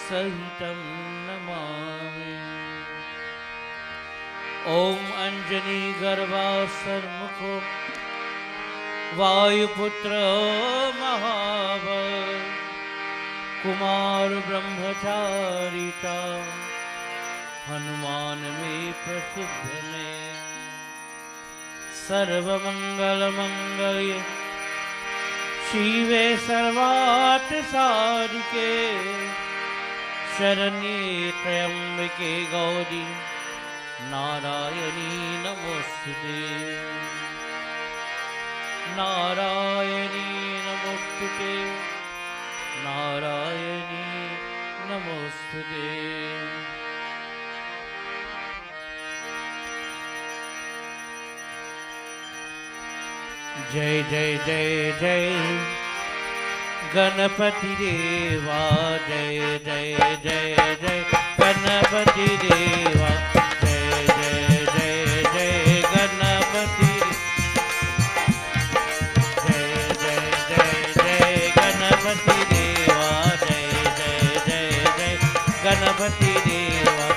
सहितं नमामि। ॐ अंजनी गर्भासर्मुखो वायुपुत्र महाबल कुमार ब्रह्मचारिता हनुमान में प्रसिद्ध में सर्वमंगल मंगल्ये शिवे सर्वार्थ साधिके शरण्ये त्र्यंबके गौरी नारायणी नमोस्तुते। नारायणी नमोस्तुते। नारायणी नमोस्तुते। जय जय जय जय गणपति देवा। जय जय जय जय गणपति देवा। जय जय जय जय गणपति। जय जय जय जय गणपति देवा। जय जय जय जय गणपति देवा।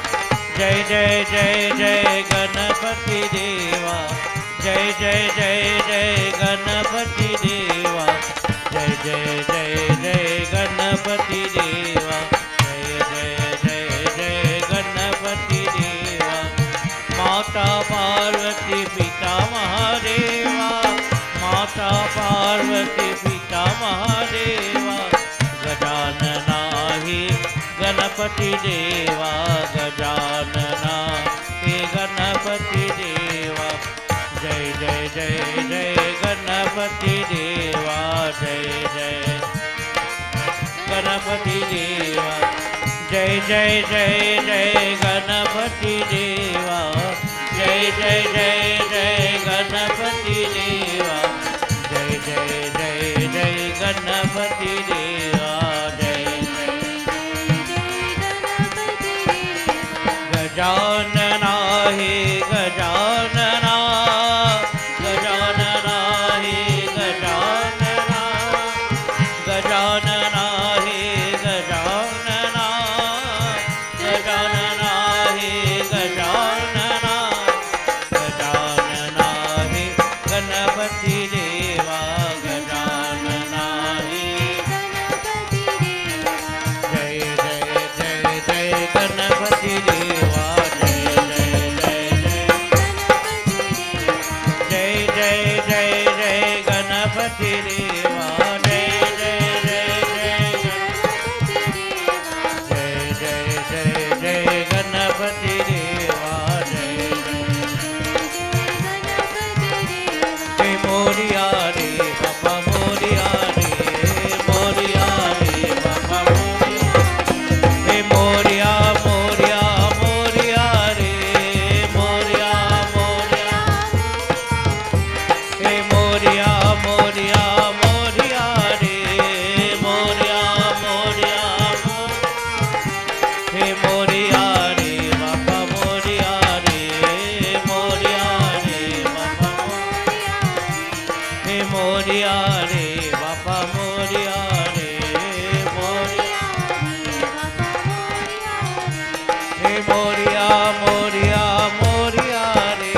जय जय जय जय गणपति देवा। जय जय जय जय गणपति देवा। जय जय जय जय गणपति देवा। जय जय जय जय गणपति देवा। माता पार्वती पिता महादेवा। माता पार्वती पिता महादेवा। गजानना ही गणपति देवा। गजानना ही गणपति देवा। जय जय जय जय गणपति देवा। जय जय गणपति देवा। जय जय जय जय गणपति देवा। जय जय जय जय गणपति देवा। जय जय जय जय गणपति देवा। जय गजानना हे गजानना। गजानना हे गजानना। गजानना हे गजानना। गजानना हे गजानना। गजानना हे गणपति देवा। गजानना हे जय जय जय जय गणपति देवा। जय जय जय जय जय जय जय गणपति देवा। जय जय जय जय जय जय गणपति देवा। जय जय मोरिया रे बाबा मोरिया रे। मोरिया रे बाबा मोरिया। हे मोरिया मोरिया मोरिया रे। मोरिया मोरिया। हे मोरिया मोरिया मोरिया रे। मोरिया मोरिया हे मोरिया रे बाबा मोरिया रे। मोरिया रे बाबा हे मोरिया रे बाबा मोरिया रे। मोरिया हे मोरिया मोरिया मोरिया रे।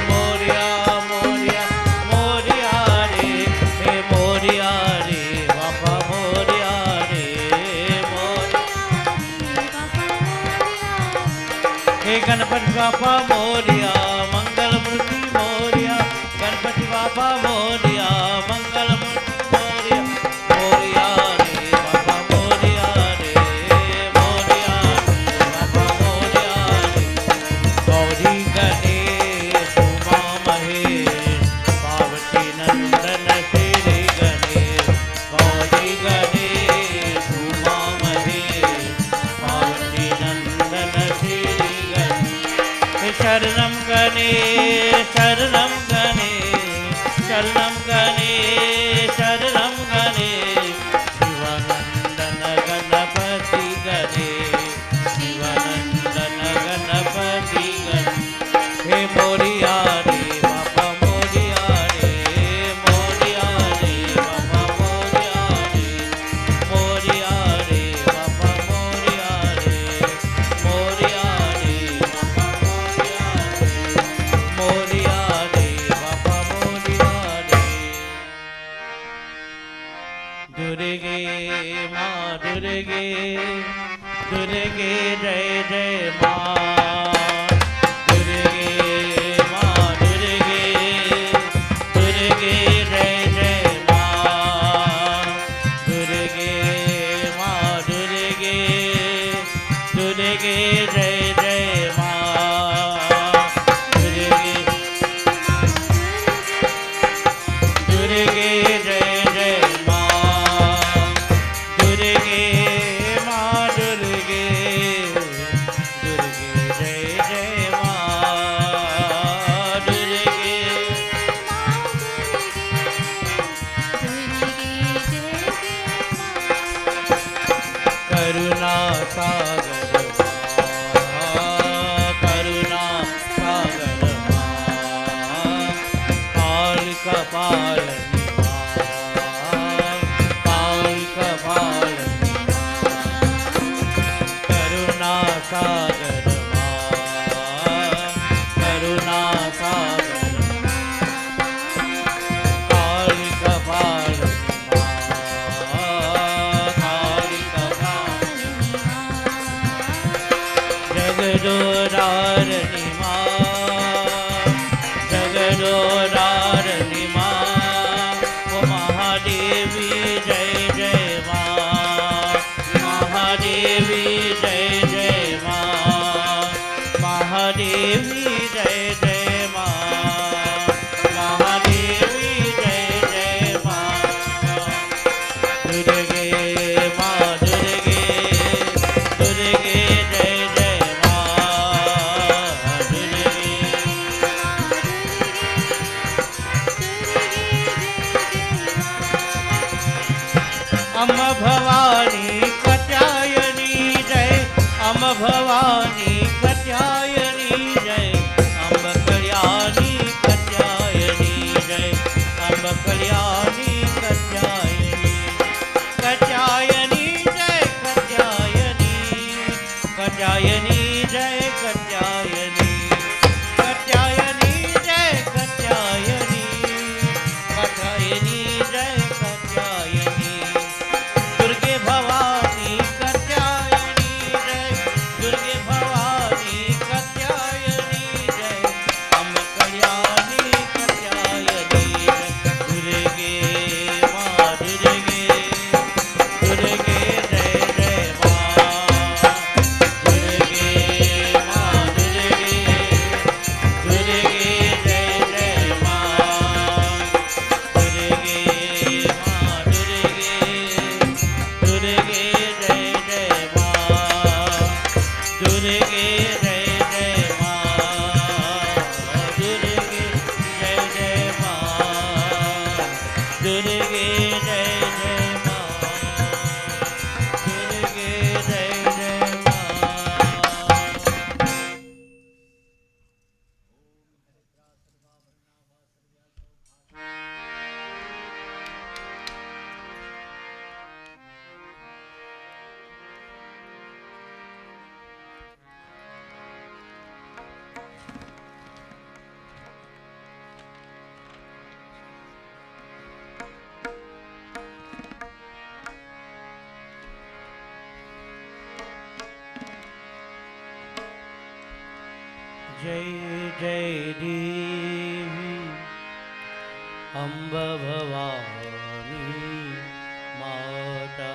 मोरिया मोरिया मोरिया रे। हे मोरिया रे बाबा मोरिया रे। हे गणपति बाबा मोरिया मंगल मूर्ति मोरिया। गणपति बाबा मोरिया मंगल मूर्ति मोरिया। मोरिया रे बाबा मोरिया रे। मोरिया रे बाबा मोरिया रे। गौरी गणेश उमा महेश पार्वती नंदन श्री गणेश। गौरी गणेश उमा महेश पार्वती नंदन श्री गणेश। शरणं गणेश शरणं गणेश शरणं गणेश शरणं गणेश। शिवानंदन गणपति गणेश। शिवानंदन गणपति गणेश। हे मोरिया रे बाबा मोरिया रे। मोरिया रे बाबा मोरिया रे। मोरिया रे बाबा मोरिया दुर्गे माँ दुर्गे दुर्गे जय जय माँ दुर्गे माँ दुर्गे दुर्गे जय जय माँ दुर्गे माँ दुर्गे दुर्गे जय जय माँ दुर्गे दुर्गे जय जय माँ दुर्गे माँ दुर्गे दुर्गे जय जय माँ दुर्गे करुणा सागर करुणा सागर काल कपाल काल कपाल करुणा सागर करुणा सागर काल कपाल काल कपाल जगदोदारिणी माँ जगदोदारिणी माँ ओ महादेवी जय जय माँ महादेवी जय जय माँ महादेवी जय जय माँ महादेवी जय जय माँ दुर्गे माँ दुर्गे दुर्गे जय जय माँ दुर्गे अम्ब भवानी कत्यायनी जय अम्ब भवानी कत्यायनी जय अम्ब कल्याणी कत्यायनी जय अम्ब कल्याणी कत्यायनी कत्यायनी जय कत्यायनी कत्यायनी जय कत्यायनी कत्यायनी जय कत्यायनी कत्यायनी जय कत्यायनी दुर्गे भवानी कत्यायनी जय दुर्गे भवानी कत्यायनी जय अम्ब कल्याणी कत्यायनी जय दुर्गे माँ दुर्गे दुर्गे जय जय माँ दुर्गे माँ दुर्गे दुर्गे जय जय माँ दुर्गे माँ दुर्गे दुर्गे जय जय माँ दुर्गे जय जय माँ दुर्गे जय जय माँ दुर्गे जय जय माँ दुर्गे जय जय माँ जय जय देवी अम्ब भवानी माता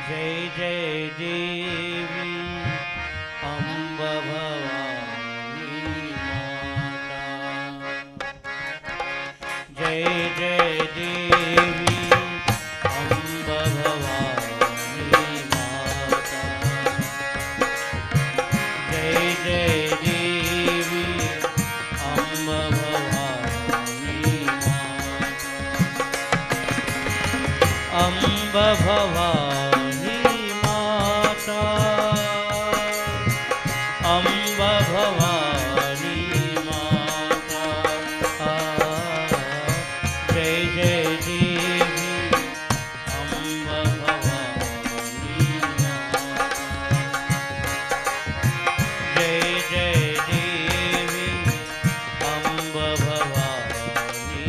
जय जय देवी अम्ब भवानी माता जय जय देवी अम्ब भवानी माता जय जय देवी अम्ब भवानी माता अम्ब भवानी माता अम्ब भवानी माता जय जय देवी अम्ब भवानी माता जय जय देवी अम्ब भवानी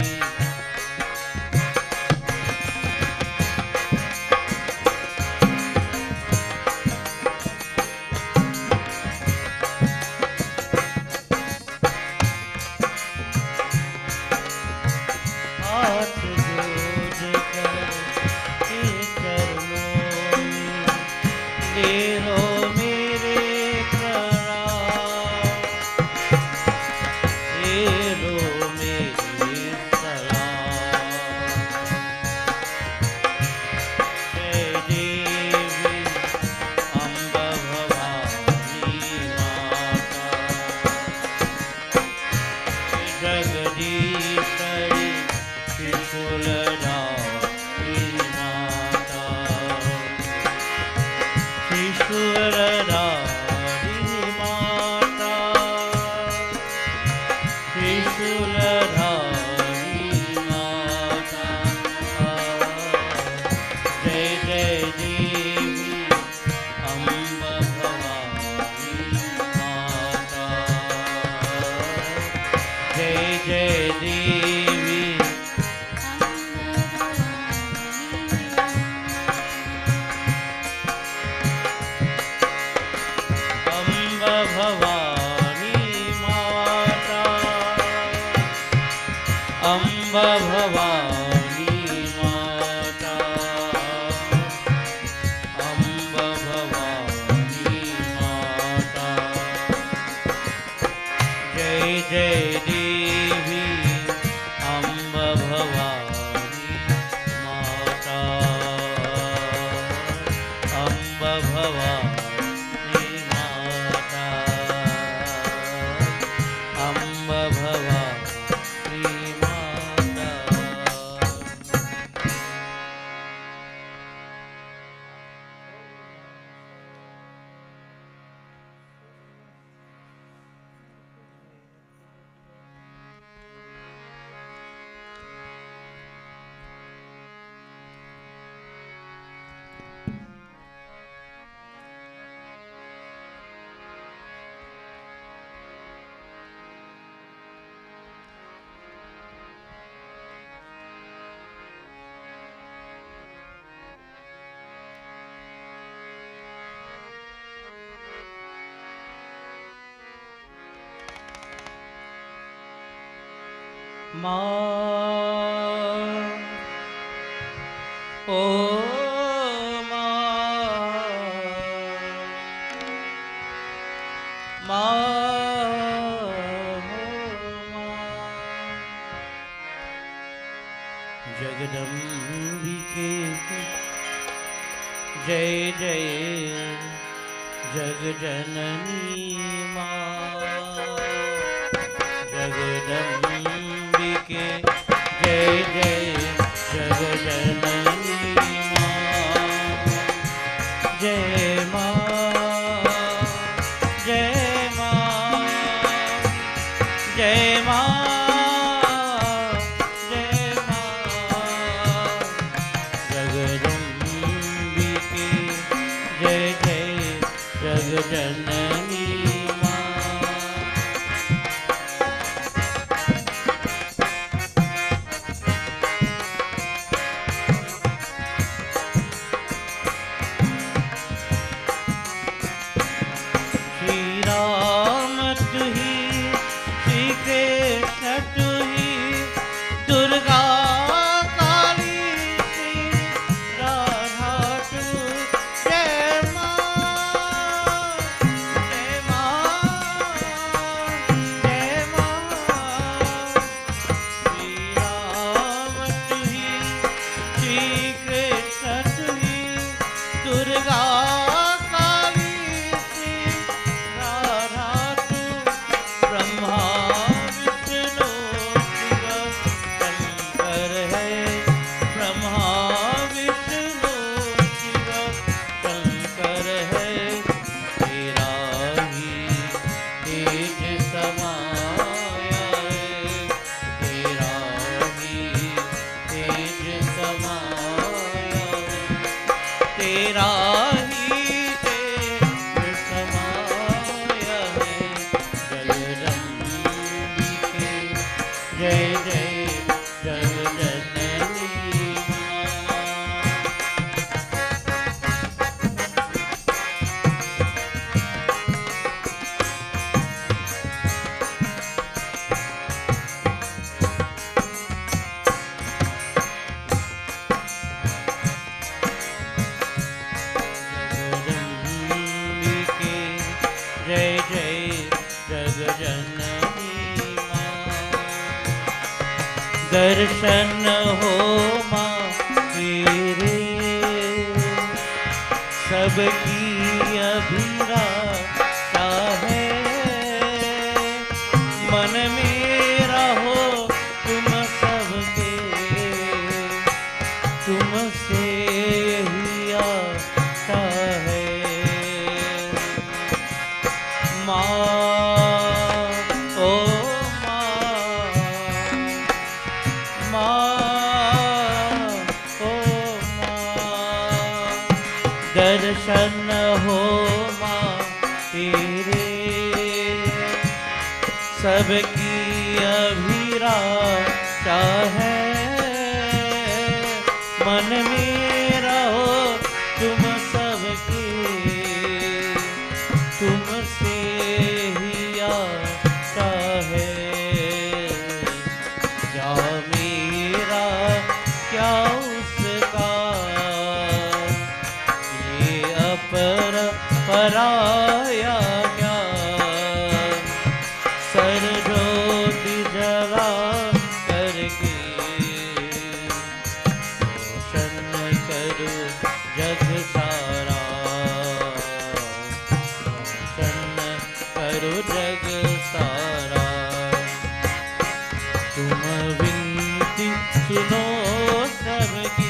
माँ ओ जगदम्बिके जय जय जगजननी माँ जगदम्बिके जय जय जगजननी माँ जय माँ जय माँ जय माँ जननी माँ श्री राम तू ही श्री कृष्ण तू ही दुर्गा काली श्री राधा तू जय तेरा ही तेज समाया है जगदम्बिके जय जय जगजननी जय जय जगजननी माँ दर्शन हो माँ तेरे सबकी अभिलाषा है मन मेरा हो तुम सबके तुमसे यही आशा है माँ ओ माँ ओ माँ दर्शन हो माँ तेरे सबकी अभिलाषा है मन मेरा हो तुम सबके तुमसे ही आशा है क्या मेरा क्या उसका ये पराया क्या सर ज्योति जला करके रोशन करो जग सारा करो जग सारा तुम विनती सुनो सबकी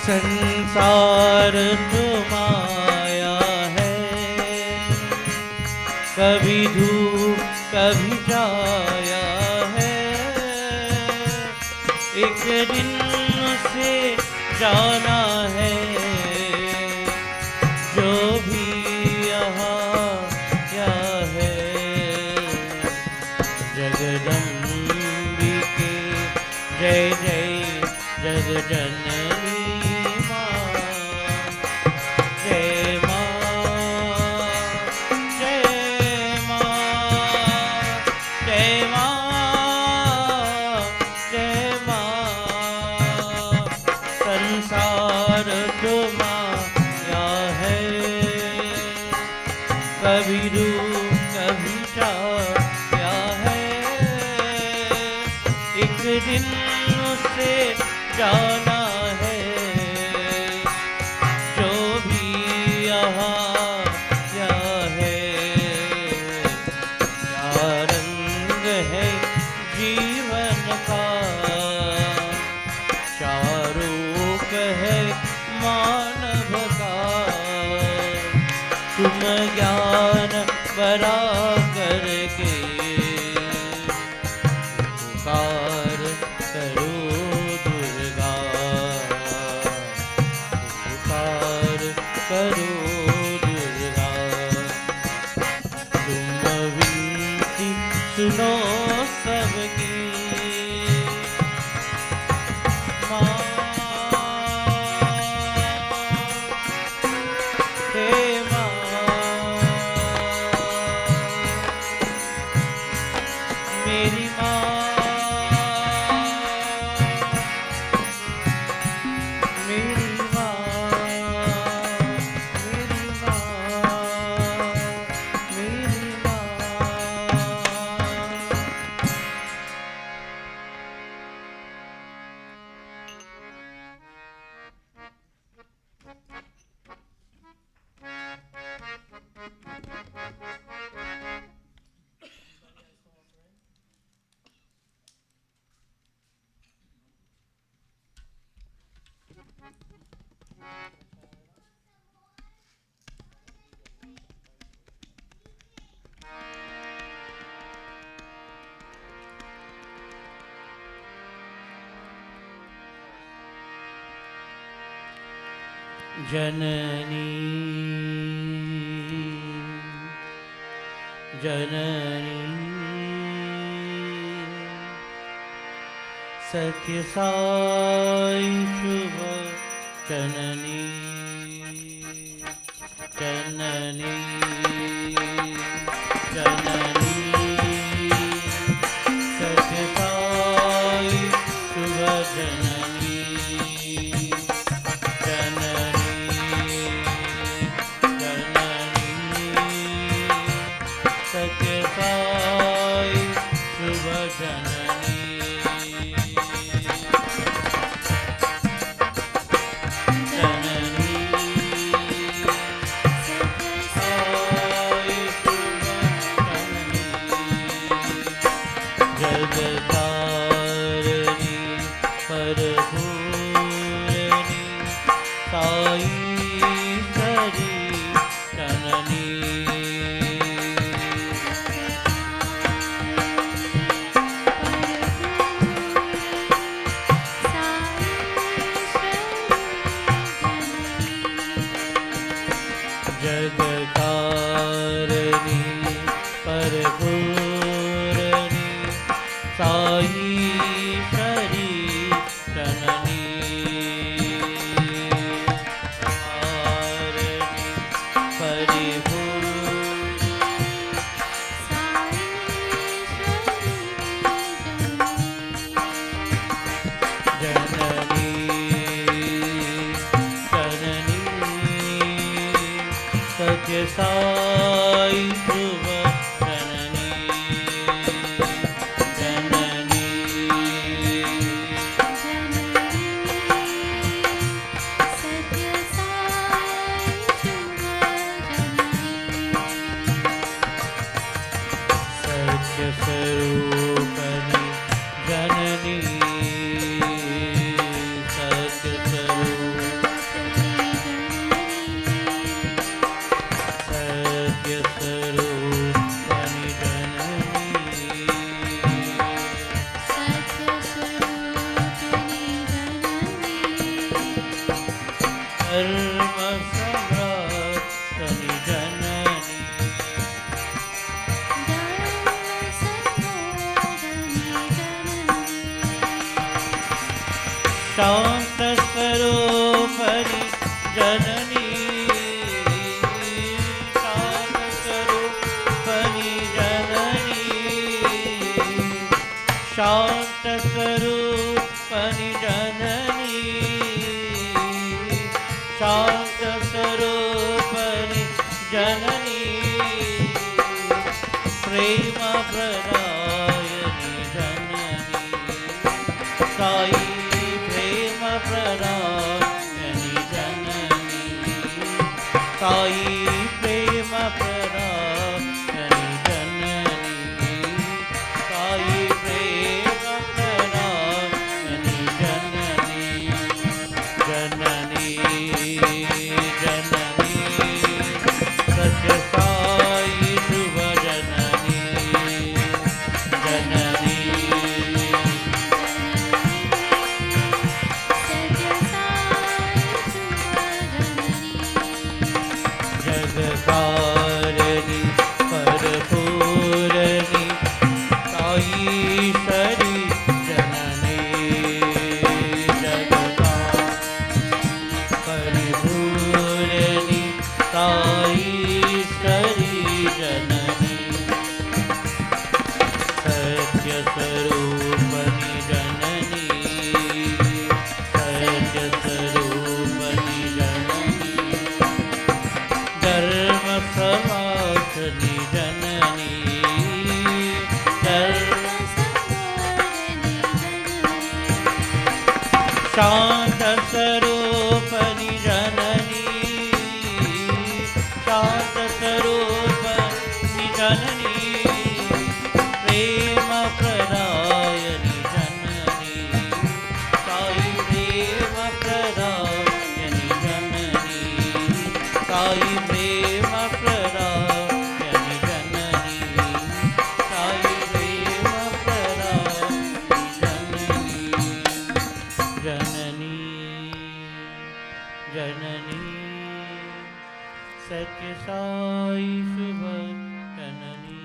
संसार तुम्हारा है कभी धूप कभी छाया है एक दिन से जाना है जो भी यहाँ क्या है जय जय जग जननी माँ, जय माँ, जय माँ, जय माँ, जय माँ। संसार तुम्हारा है, कभी रूप कभी छाया है। एक दिन उससे जाना है, जो भी यहाँ या है। क्या रंग है जीवन का, क्या रूप है मानव का। तुम ज्ञान बरा करके पुकार करो दुर्गा, पुकार करो दुर्गा। तुम विनती सुनो सबकी माँ, हे माँ, मेरी माँ, मेरी माँ, मेरी माँ, मेरी माँ। जननी जननी सत्य साई शुभ जननी जननी जननी सत्य साई शुभ जननी सत्य साई शुभ जननी जननी सत्य साई शुभ जननी जगतारिणी परभूरिणी साई सरी जननी जगतारिणी परभूरिणी साई सरी जननी तारिणी परिभूरिणी जननी जननी सत्य साई शुभ जननी जननी सत्य साई शुभ सत्य स्वरूपनी जननी सत्य स्वरूपनी सत्य स्वरूपनी जननी सत्य स्वरूपिणी जननी धर्म सम्राटनी जननी धर्म संवर्धनी जननी शांत स्वरूपनि जननी शांत स्वरूपनि जननी शांत स्वरूपनि जननी शांत स्वरूपनि जननी प्रेम प्रदायनि जननी साई प्रेम प्रदायनि जननी साई प्रेम प्रदायनि जननी साई प्रेम प्रदायनि जननी जननी जननी सत्य साई शुभ जननी जननी जगकारिणी परपूरणी साईश्वरी जननी परिपूरणी साईश्वरी जननी सत्यस्वरूपनि जननी सत्यस्वरूपनि जननी धर्म समासनि जननी धर्म शांत स्वरूपनि जननी शांत स्वरूपनि जननी प्रेम प्रदायनि जननी साई प्रेम प्रदायनि जननी साई प्रेम प्रदायनि जननी साई प्रेम प्रदायनि जननी जननी सत्य साई शुभ जननी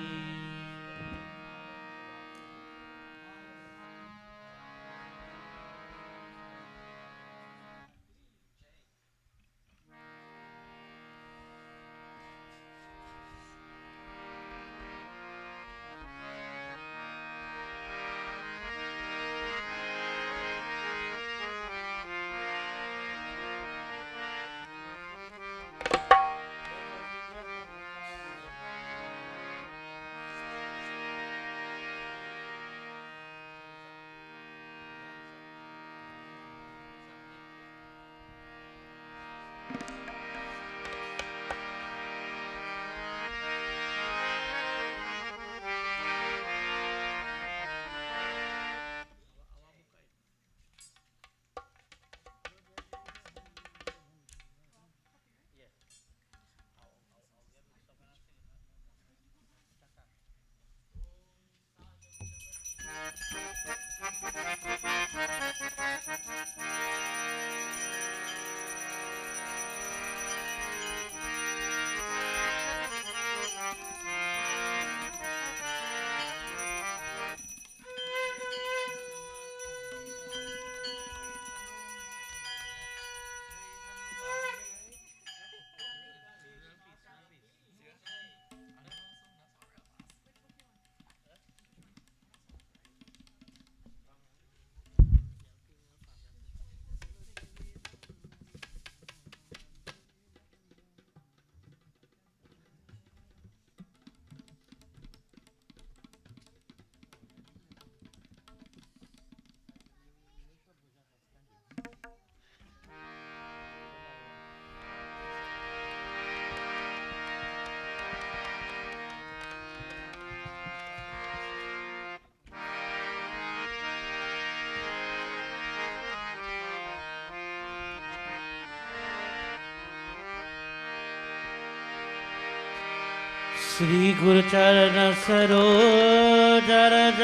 श्री गुरु चरण सरोज रज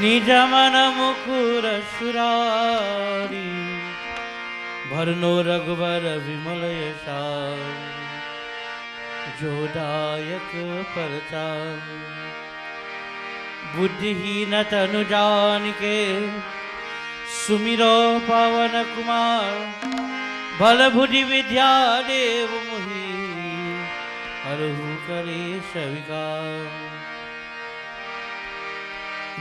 निज मन मुकुर सुरारी भरनो रघुवर विमल यशा जोदायक परचार बुद्धिहीन तनु जानिके सुमिरो पवन कुमार भल भुजि विद्या देव मुहि हरहु करे स्वीकार।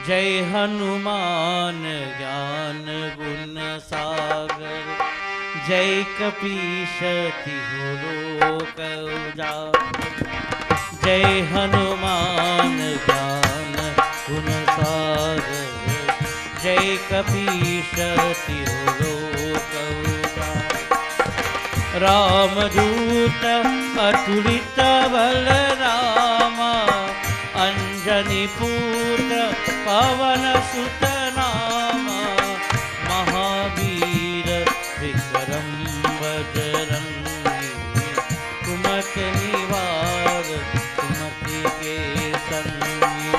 जय हनुमान ज्ञान गुण सागर जय कपीश तिहु लोक उजागर। जय हनुमान ज्ञान गुण सागर जय कपीश तिहु लोक उजागर। रामदूत अतुलित बल रामा अंजनी पुत्र पवन सुत नामा। महावीर विक्रम बजरंगी कुमति निवार सुमति के संगी।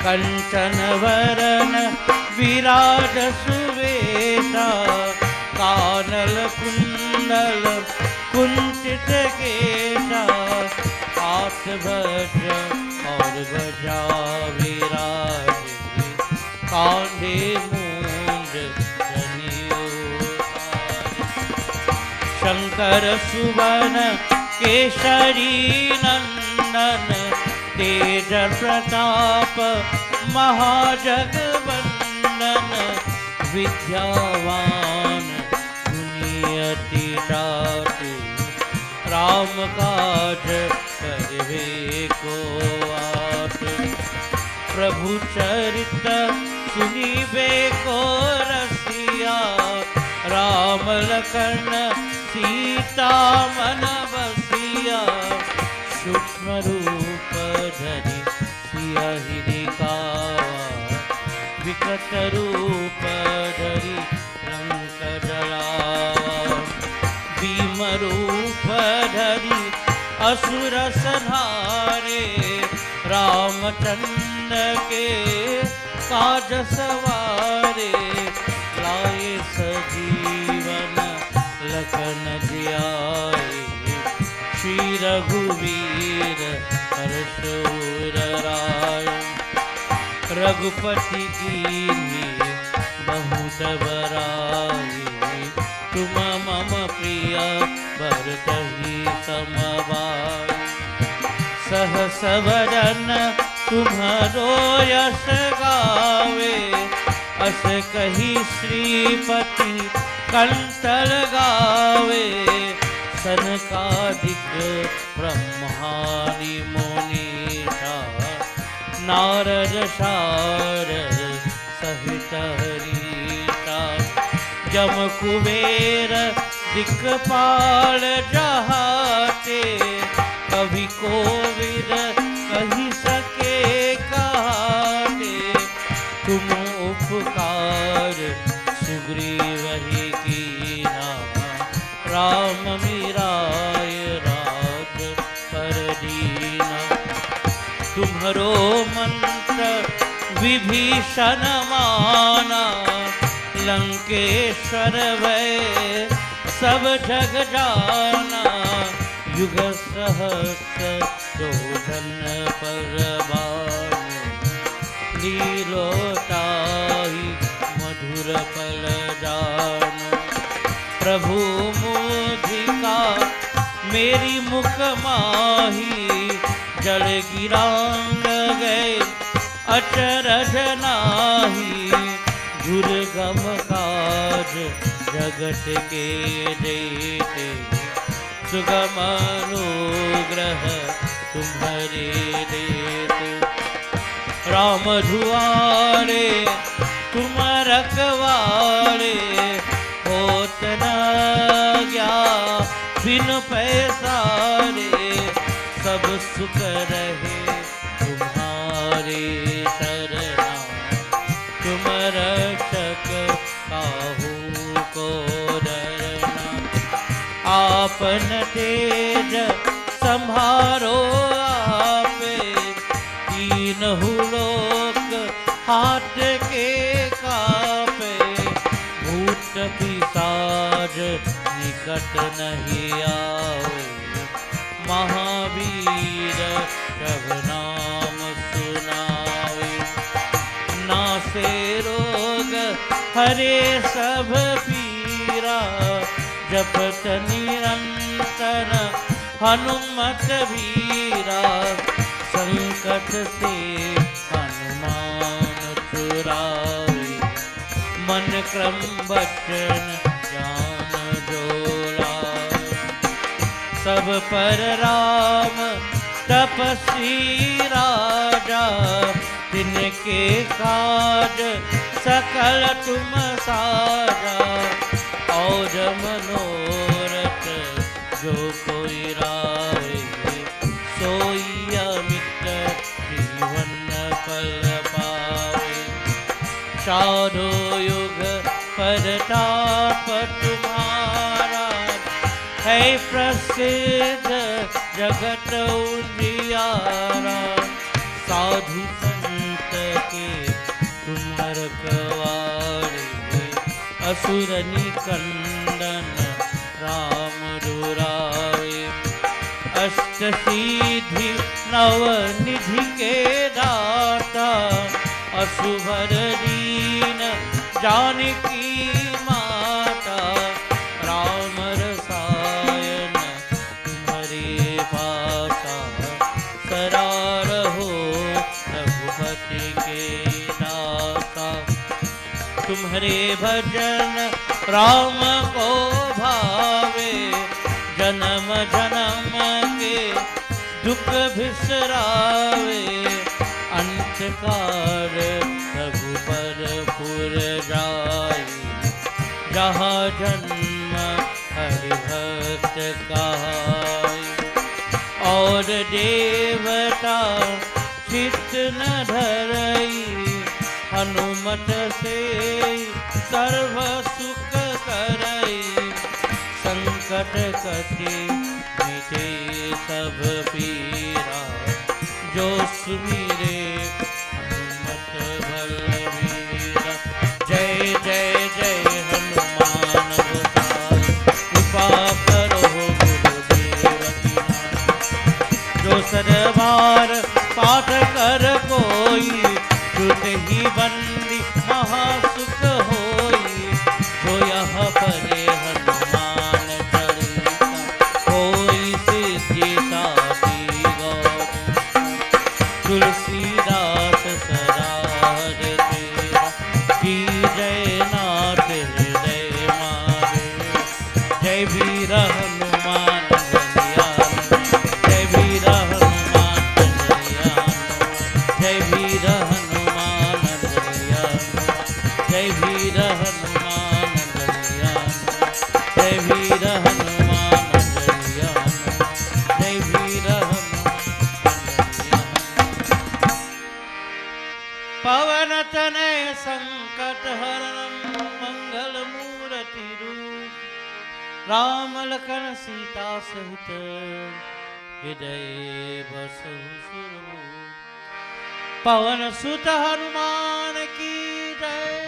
कंचन वरन विराज सुवेशा कानल कुंडल कुंचित केशा। हाथ भज और बजा विराज कांधे मूंज जनेऊ धारी। शंकर सुवन केसरी नंदन तेज प्रताप महाजगवंदन। विद्यावान गुणी अति चातु राम काज करवे को आतुर। प्रभु चरित सुनिबे को रसिया राम लखन सीता मन बसिया। सूक्ष्म रूप धरि सियहि दिखावा विकट रूप धरि लंक जलावा। भीम रूप धरि असुर संहारे रामचंद्र के काज सवारे। लाए सजीवन लखन जियाए श्री रघुवीर हर्ष उर लाए। रघुपति कीन्ही बहुत बड़ाई तुम मम प्रिय भरतहि सम भाई। सहस वदन तुम्हरो यश गावे अस कही श्रीपति कंठ लगावे। सनकादिक ब्रह्मादि मुनीसा नारद शारद सहित हरीसा। जम कुबेर दिक्पाल जहाते कवि कोविद कही सके कहाते। तुम उपकार सुग्रीव ही कीना राम मिराय राज पर दीना। तुम्हरो मंत्र विभीषण माना लंकेश्वर भय सब जग जाना। युग सहस्र योजन पर भानु लीलोताहि मधुर पल जानु। प्रभु मुझिका मेरी मुख माही जल गिरांग गए अचरज नाही। दुर्गम काज जगत के देते सुगम अनुग्रह तुम्हारे देते। राम दुआरे तुम रखवारे होत न गया बिन पैसारे। सब सुख रहे तुम्हारे शरणा तुम रक्षक काहू को डरना। आपन तेज संभारो आपे तीनहु लोक हाथ के कापे। भूत पिशाच निकट नहीं आवे महावीर जब नाम सुनावे। नासे रोग हरे सब पीरा जपत निरंतर हनुमत वीरा संकट से हनुमान छुड़ावे मन क्रम बचन ज्ञान जोला सब पर राम तपस्वी राजा तिनके काज सकल तुम साजा और मनोरथ जो कोई रावे सोई अमित जीवन फल पावे साधो युग परताप तुम्हारा है प्रसिद्ध जगत उजियारा साधु संत के तुम रखवारे असुर निकंदन राम दुरावे अष्ट सिद्धि नव निधि के दाता असुभर दीन जानकी माता राम रसायन तुम्हारे पासा सदा रहो रघुपति के दासा तुम्हारे भजन राम को भावे जन्म जन्म के दुख बिसरावे अंत काल रघुपर पुर जाए जहाँ जन्म हरि भक्त कहाय और देवता चित्त न धरई हनुमत से सर्व सुख करई संकट कटे मिटे सब पीरा जो सुमिरे हनुमत बलवीरा जय जय जय हनुमान गोसाई कृपा करो गुरुदेव की नाई जो सदबार पाठ कर कोई श्रुत ही बंदी महासुख होई जो यह परे हनुमान चालीसा होई सिद्धि साधी गौरी तुलसीदास सदा हरे तेरा की जय नाथ हृदय मारे जय वीर हनुमान बलियान जय वीर हनुमान बलियान जय वीर हनुमान बलियान जय वीर हनुमान बलियान जय वीर हनुमान बलियान जय वीर हनुमान पवन तनय संकट हरणं मंगल मूर्ति रूप राम लखन सीता सहित हृदय बसहु सुरभूप पवन सुत हनुमान की जय।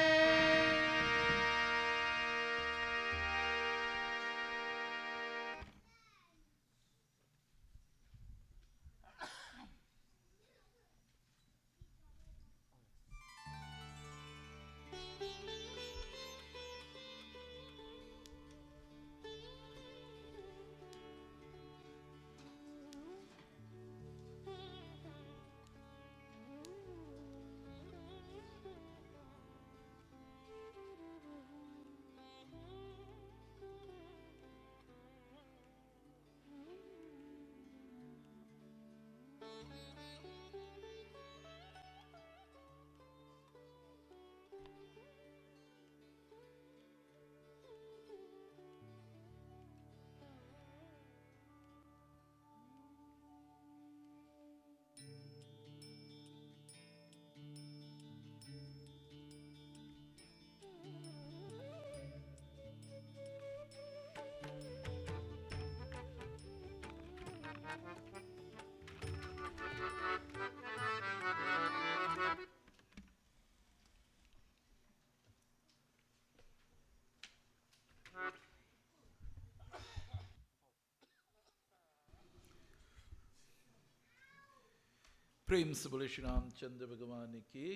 प्रेम से बोले श्री रामचंद्र भगवान की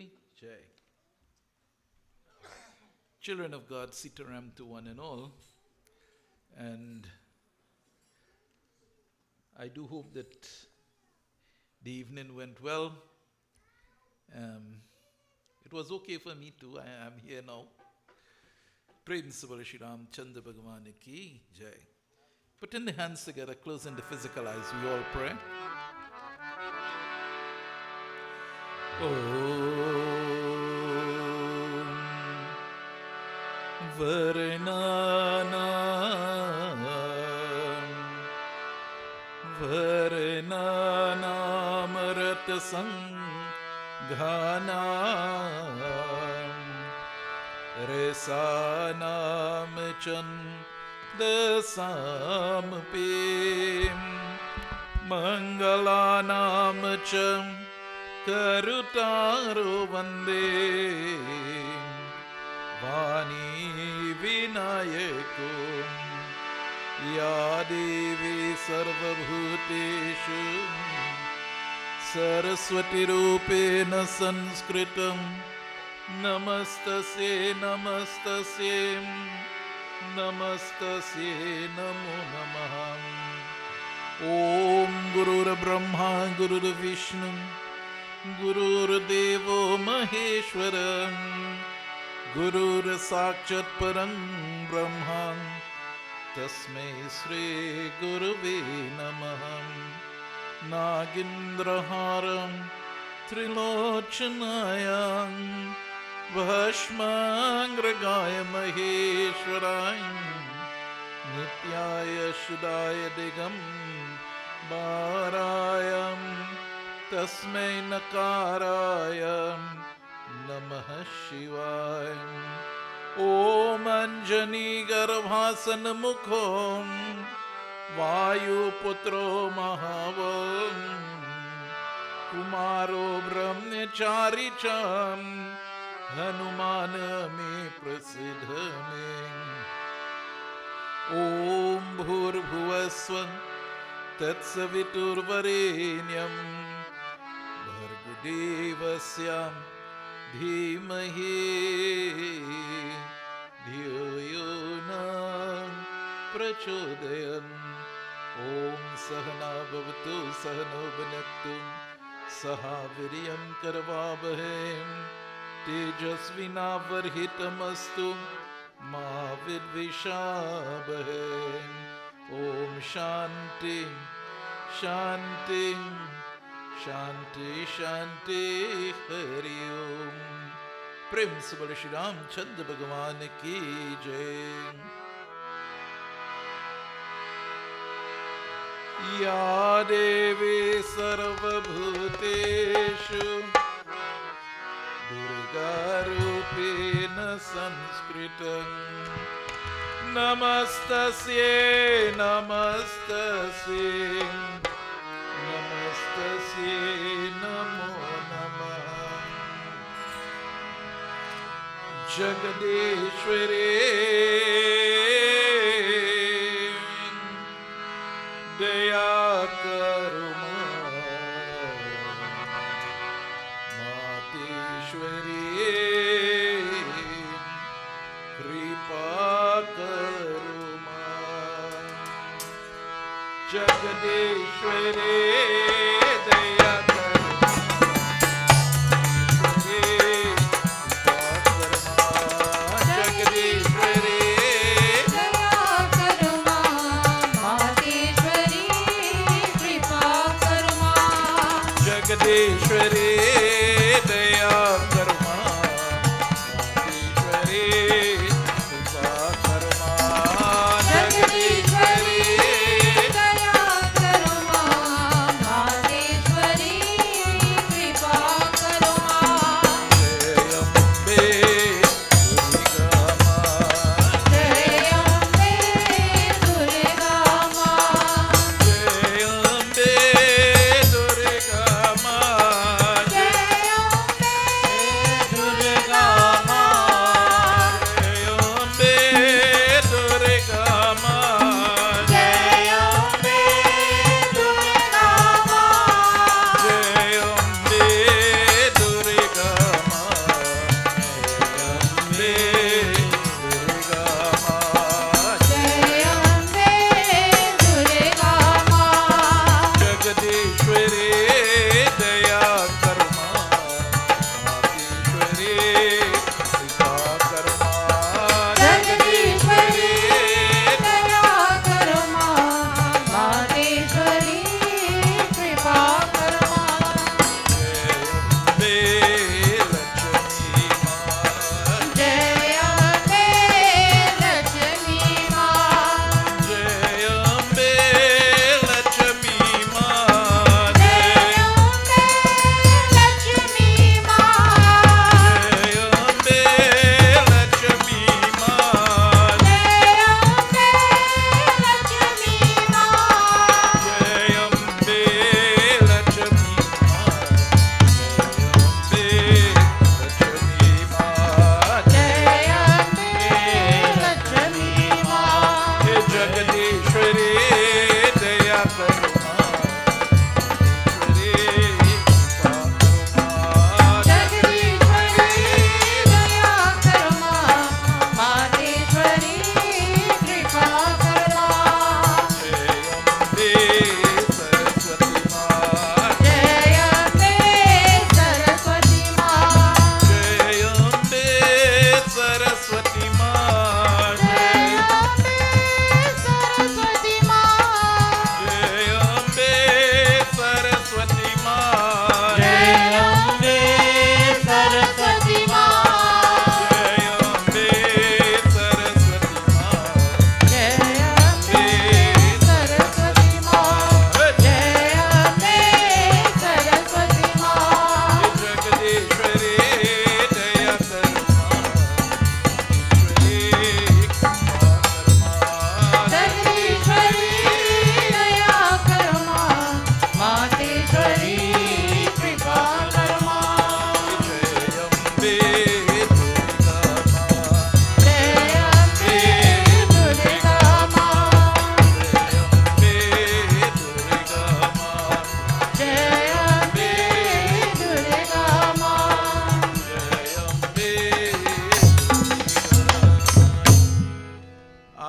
जय। Children of God, Sitaram to one and all. And I do hope that the evening went well. It was okay for me too. I am here now. Principal Shri Ram Chandra Bhagavan ki jai. Putting the hands together, closing the physical eyes, we all pray. Om Varnanam Rata Sanghanam Resanam Chandasam Pim Mangalanam Cham Karutaro Vande Vani Vinayakum Ya Devi Sarvabhuteshu Saraswati Rupena Sanskritam Namastasye Namastasye Namastasye Namo Namah Om Gurur Brahma Gurur Vishnu Gurur Devo Maheshwaram Gurur Sakshat Param Brahma Tasmai Sri Guruve Namah Nagindraharam Trilochanayam Bhashmangragaya Maheshwarayam Nityaya Shudaya Digam Bharayam Tasmai Nakarayam Namah Shivaya Om Anjani Garbhasan Mukhom Vayu Putro Mahavam Kumaro Brahmachari Cham Hanumana Me Prasidha Me Om Bhurbhuvasvam Tatsaviturvarenyam Bhargudevasya Dhimahi Dhiyo Yona Prachodayam Om Sahana Bhavatu Sahano Bhunaktu Saha Viryam Karvabhem Tejasvina Varhitamastu Ma Vidvishabhem Om Shanti Shanti Shanti Shanti Hari Om Principal Shri Ram Chandra Bhagavan ki jai. Ya Devi Sarvabhuteshu Durga Rupena Sanskritam Namastasye Namastasye Namastasye Namo Namah Jagadeshwari Daya Karma Mateshwari Kripa Karma Jagadeshwari Daya Jagadeshwari Daya Karma Mateshwari Kripa Karma Jagadeshwari Daya Karma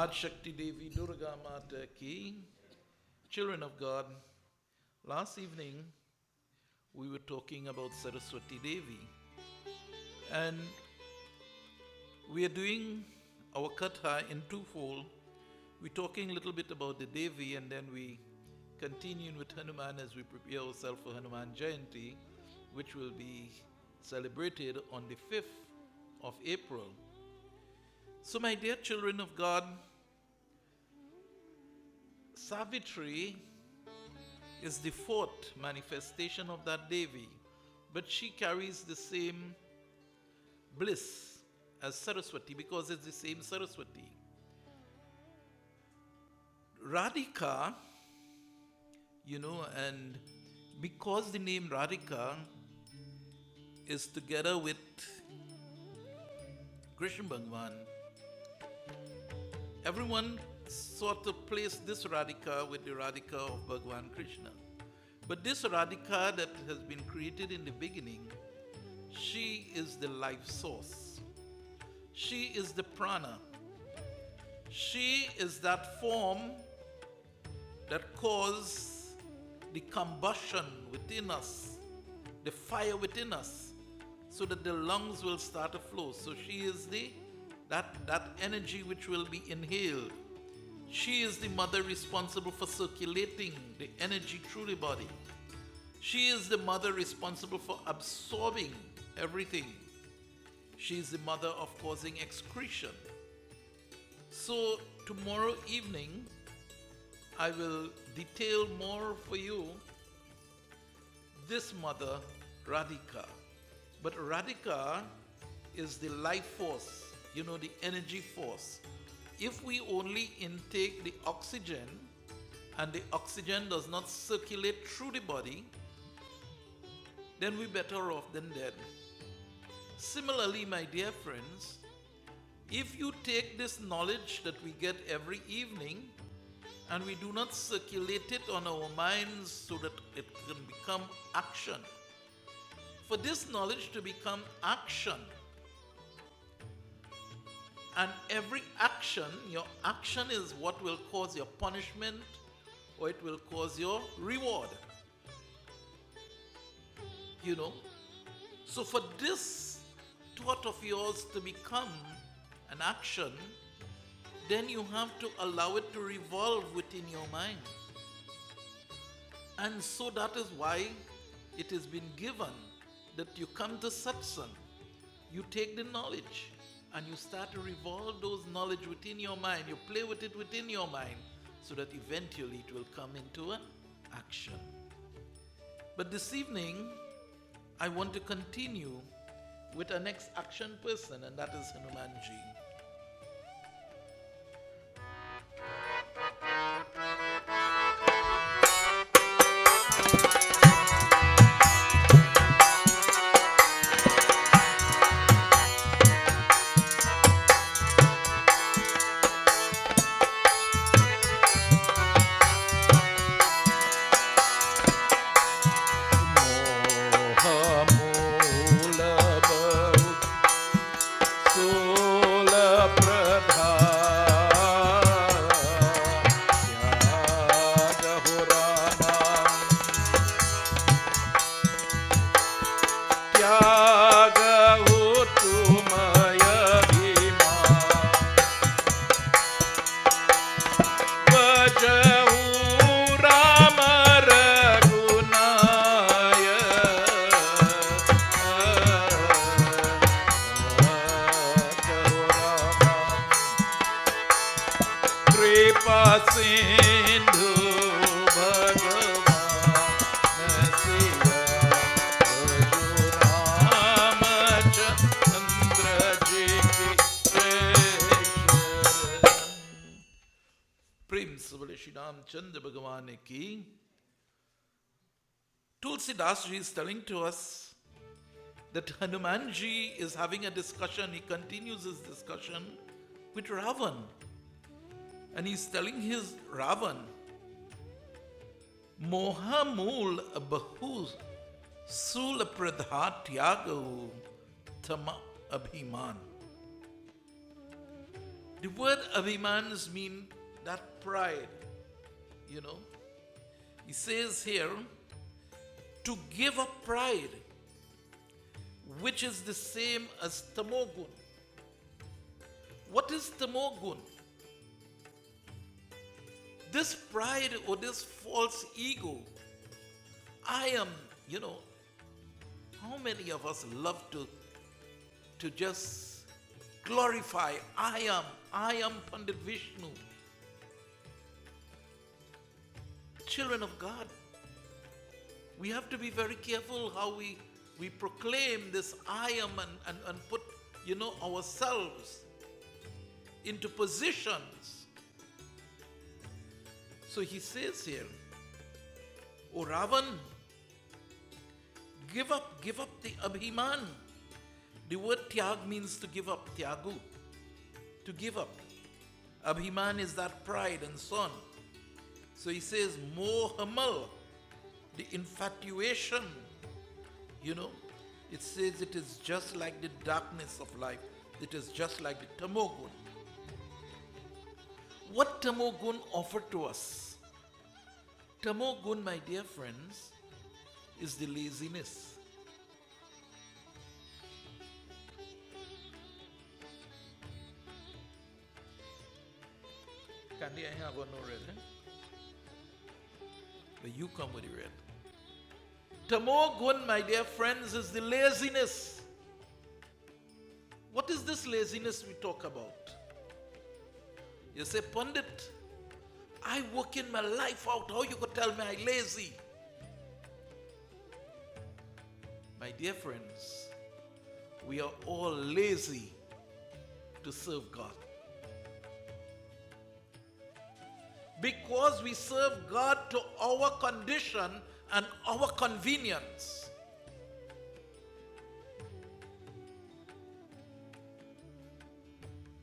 Ad Shakti Devi Durga Mata Ki. Children of God, last evening we were talking about Saraswati Devi, and we are doing our katha in twofold. We're talking a little bit about the Devi, and then we continue with Hanuman as we prepare ourselves for Hanuman Jayanti, which will be celebrated on the 5th of April. So, my dear children of God, Savitri is the fourth manifestation of that Devi, but she carries the same bliss as Saraswati because it's the same Saraswati. Radhika, and because the name Radhika is together with Krishna Bhagavan, everyone sort of placed this Radhika with the Radhika of Bhagavan Krishna. But this Radhika that has been created in the beginning, she is the life source. She is the prana. She is that form that causes the combustion within us, the fire within us, so that the lungs will start to flow. So she is that energy which will be inhaled. She is the mother responsible for circulating the energy through the body. She is the mother responsible for absorbing everything. She is the mother of causing excretion. So tomorrow evening, I will detail more for you this mother, Radhika. But Radhika is the life force, the energy force. If we only intake the oxygen and the oxygen does not circulate through the body, then we're better off than dead. Similarly, my dear friends, if you take this knowledge that we get every evening and we do not circulate it on our minds so that it can become action, for this knowledge to become action, and every action, your action is what will cause your punishment or it will cause your reward. So for this thought of yours to become an action, then you have to allow it to revolve within your mind. And so that is why it has been given that you come to satsang, you take the knowledge, and you start to revolve those knowledge within your mind. You play with it within your mind so that eventually it will come into an action. But this evening, I want to continue with our next action person, and that is Hanumanji. Chandra Bhagavan ki. Tulsidas ji is telling to us that Hanumanji is having a discussion. He continues his discussion with Ravan. And he's telling his Ravan, Moha mool bahu sul pradha tyagahu tama abhiman. The word abhimans mean that pride, you know. He says here, to give up pride, which is the same as tamogun. What is tamogun? This pride or this false ego. I am, you know, how many of us love to just glorify, I am Pandit Vishnu. Children of God, we have to be very careful how we proclaim this I am and put, you know, ourselves into positions. So he says here, O Ravan, give up the abhiman. The word tyag means to give up, tyagu, to give up. Abhiman is that pride and so on. So he says, mohamal, the infatuation, you know, it says it is just like the darkness of life. It is just like the tamogun. What tamogun offered to us? Tamogun, my dear friends, is the laziness. Candy, I have one no red, eh? But you come with the red. Tamogun, my dear friends, is the laziness. What is this laziness we talk about? You say, Pandit, I work in my life out. How you could tell me I'm lazy? My dear friends, we are all lazy to serve God. Because we serve God to our condition and our convenience.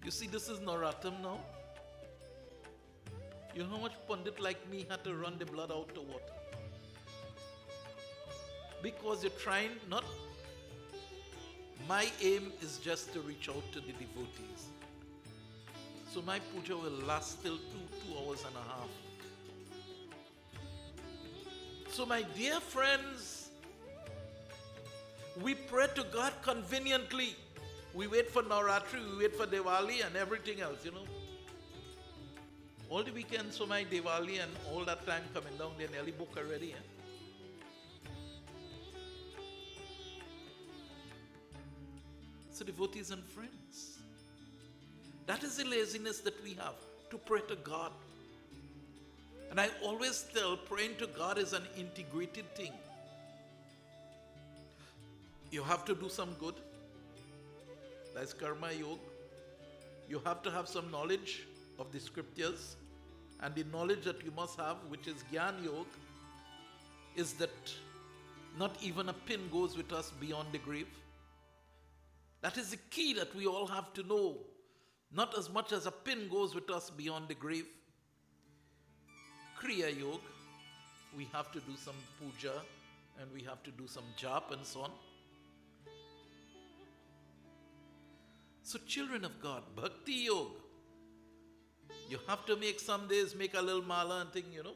You see, this is Navraatri now. You know how much Pandit like me had to run the blood out to water? Because you're trying not. My aim is just to reach out to the devotees. So my puja will last till 2 hours and a half. So my dear friends, we pray to God conveniently. We wait for Navraatri, we wait for Diwali and everything else, you know. All the weekends for my Diwali and all that time coming down, they're nearly booked already. So devotees and friends, that is the laziness that we have, to pray to God. And I always tell, praying to God is an integrated thing. You have to do some good. That's karma yoga. You have to have some knowledge of the scriptures. And the knowledge that you must have, which is Gyan Yoga, is that not even a pin goes with us beyond the grave. That is the key that we all have to know. Not as much as a pin goes with us beyond the grave. Kriya Yoga, we have to do some puja and we have to do some jap and so on. So children of God, Bhakti Yoga, you have to make some days, make a little mala and thing, you know.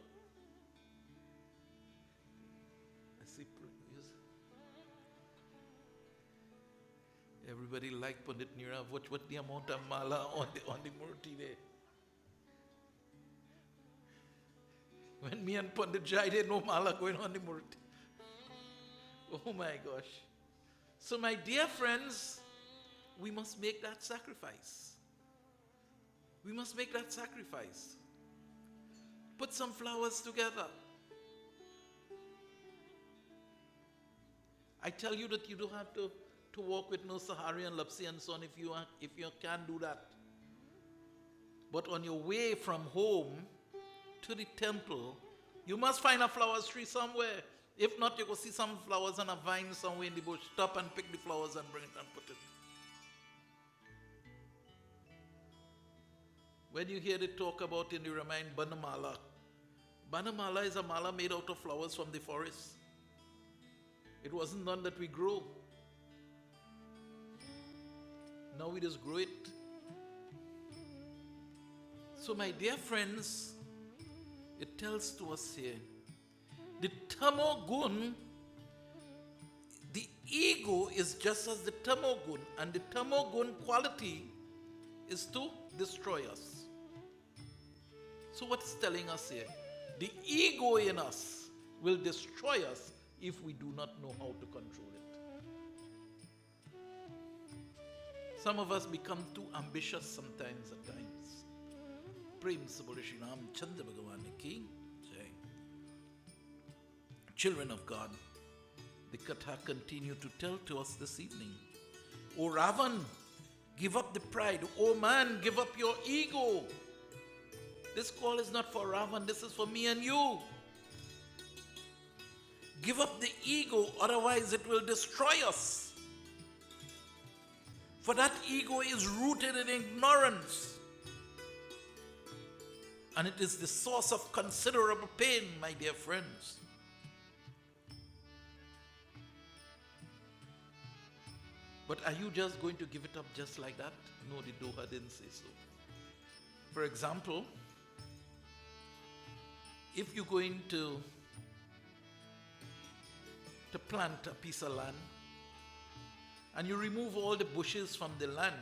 I see, everybody like Pandit Nira, what the amount of mala on the murti there. When me and Pandit Jai, there no mala going on the murti. Oh my gosh. So my dear friends, we must make that sacrifice. We must make that sacrifice. Put some flowers together. I tell you that you don't have to walk with no Sahari and Lapsi and so on if you can't do that. But on your way from home to the temple, you must find a flowers tree somewhere. If not, you go see some flowers on a vine somewhere in the bush. Stop and pick the flowers and bring it and put it. When you hear it talk about in the Ramayana, Banamala. Banamala is a mala made out of flowers from the forest. It wasn't none that we grow. Now we just grow it. So, my dear friends, it tells to us here, the tamogun, the ego is just as the tamogun, and the tamogun quality is to destroy us. So what's telling us here? The ego in us will destroy us if we do not know how to control it. Some of us become too ambitious sometimes at times. Prem Sabole Shri Ram Chandra Bhagavan Ki Jai. Children of God, the Katha continue to tell to us this evening. O Ravan, give up the pride. O man, give up your ego. This call is not for Ravan, this is for me and you. Give up the ego, otherwise it will destroy us. For that ego is rooted in ignorance. And it is the source of considerable pain, my dear friends. But are you just going to give it up just like that? No, the Doha didn't say so. For example, if you're going to plant a piece of land and you remove all the bushes from the land,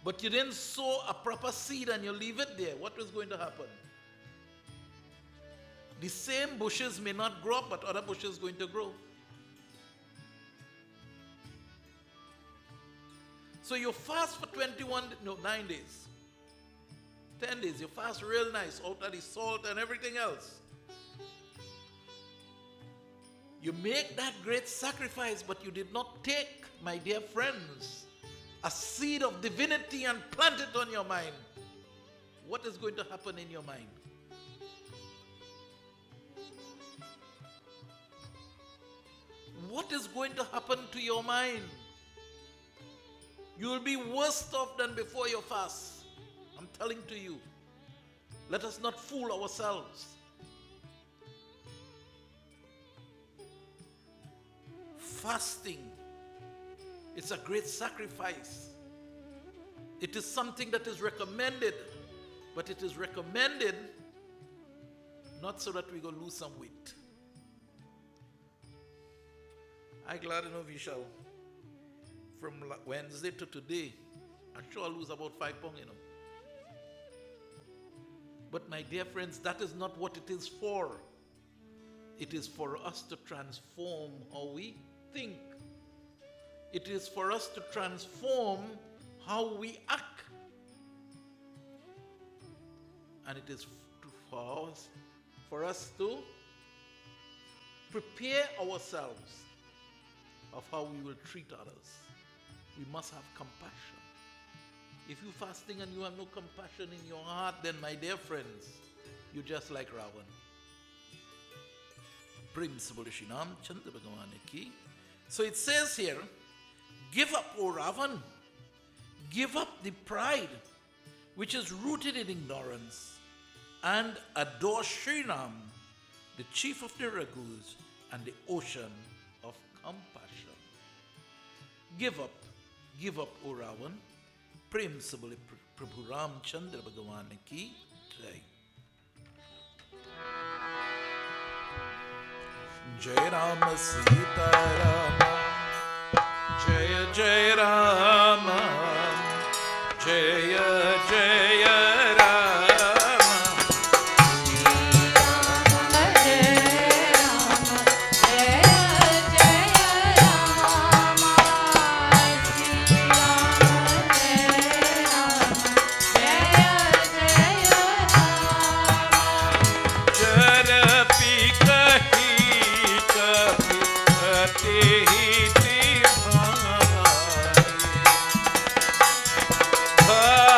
but you didn't sow a proper seed and you leave it there, what is going to happen? The same bushes may not grow up, but other bushes are going to grow. So you fast for 9 days. 10 days, you fast real nice, out of the salt and everything else. You make that great sacrifice, but you did not take, my dear friends, a seed of divinity and plant it on your mind. What is going to happen in your mind? What is going to happen to your mind? You will be worse off than before your fast. I'm telling to you. Let us not fool ourselves. Fasting, it's a great sacrifice. It is something that is recommended, but it is recommended not so that we go lose some weight. I'm glad enough we shall, from Wednesday to today, I'm sure I'll lose about 5 pounds, But my dear friends, that is not what it is for. It is for us to transform how we think. It is for us to transform how we act. And it is for us to prepare ourselves of how we will treat others. We must have compassion. If you're fasting and you have no compassion in your heart, then my dear friends, you're just like Ravan. Prem Sabole Shri Ram Chandra Bhagavan Ki. So it says here, give up, O Ravan, give up the pride which is rooted in ignorance, and adore Shri Ram, the chief of the Raghus and the ocean of compassion. Give up, O Ravan. Prem Sabole Prabhu Ram Chandra Bhagavan Ki Jai. Jai Rama Sita Rama, Jaya Jaya Rama, Jaya Jaya Rama. Bye.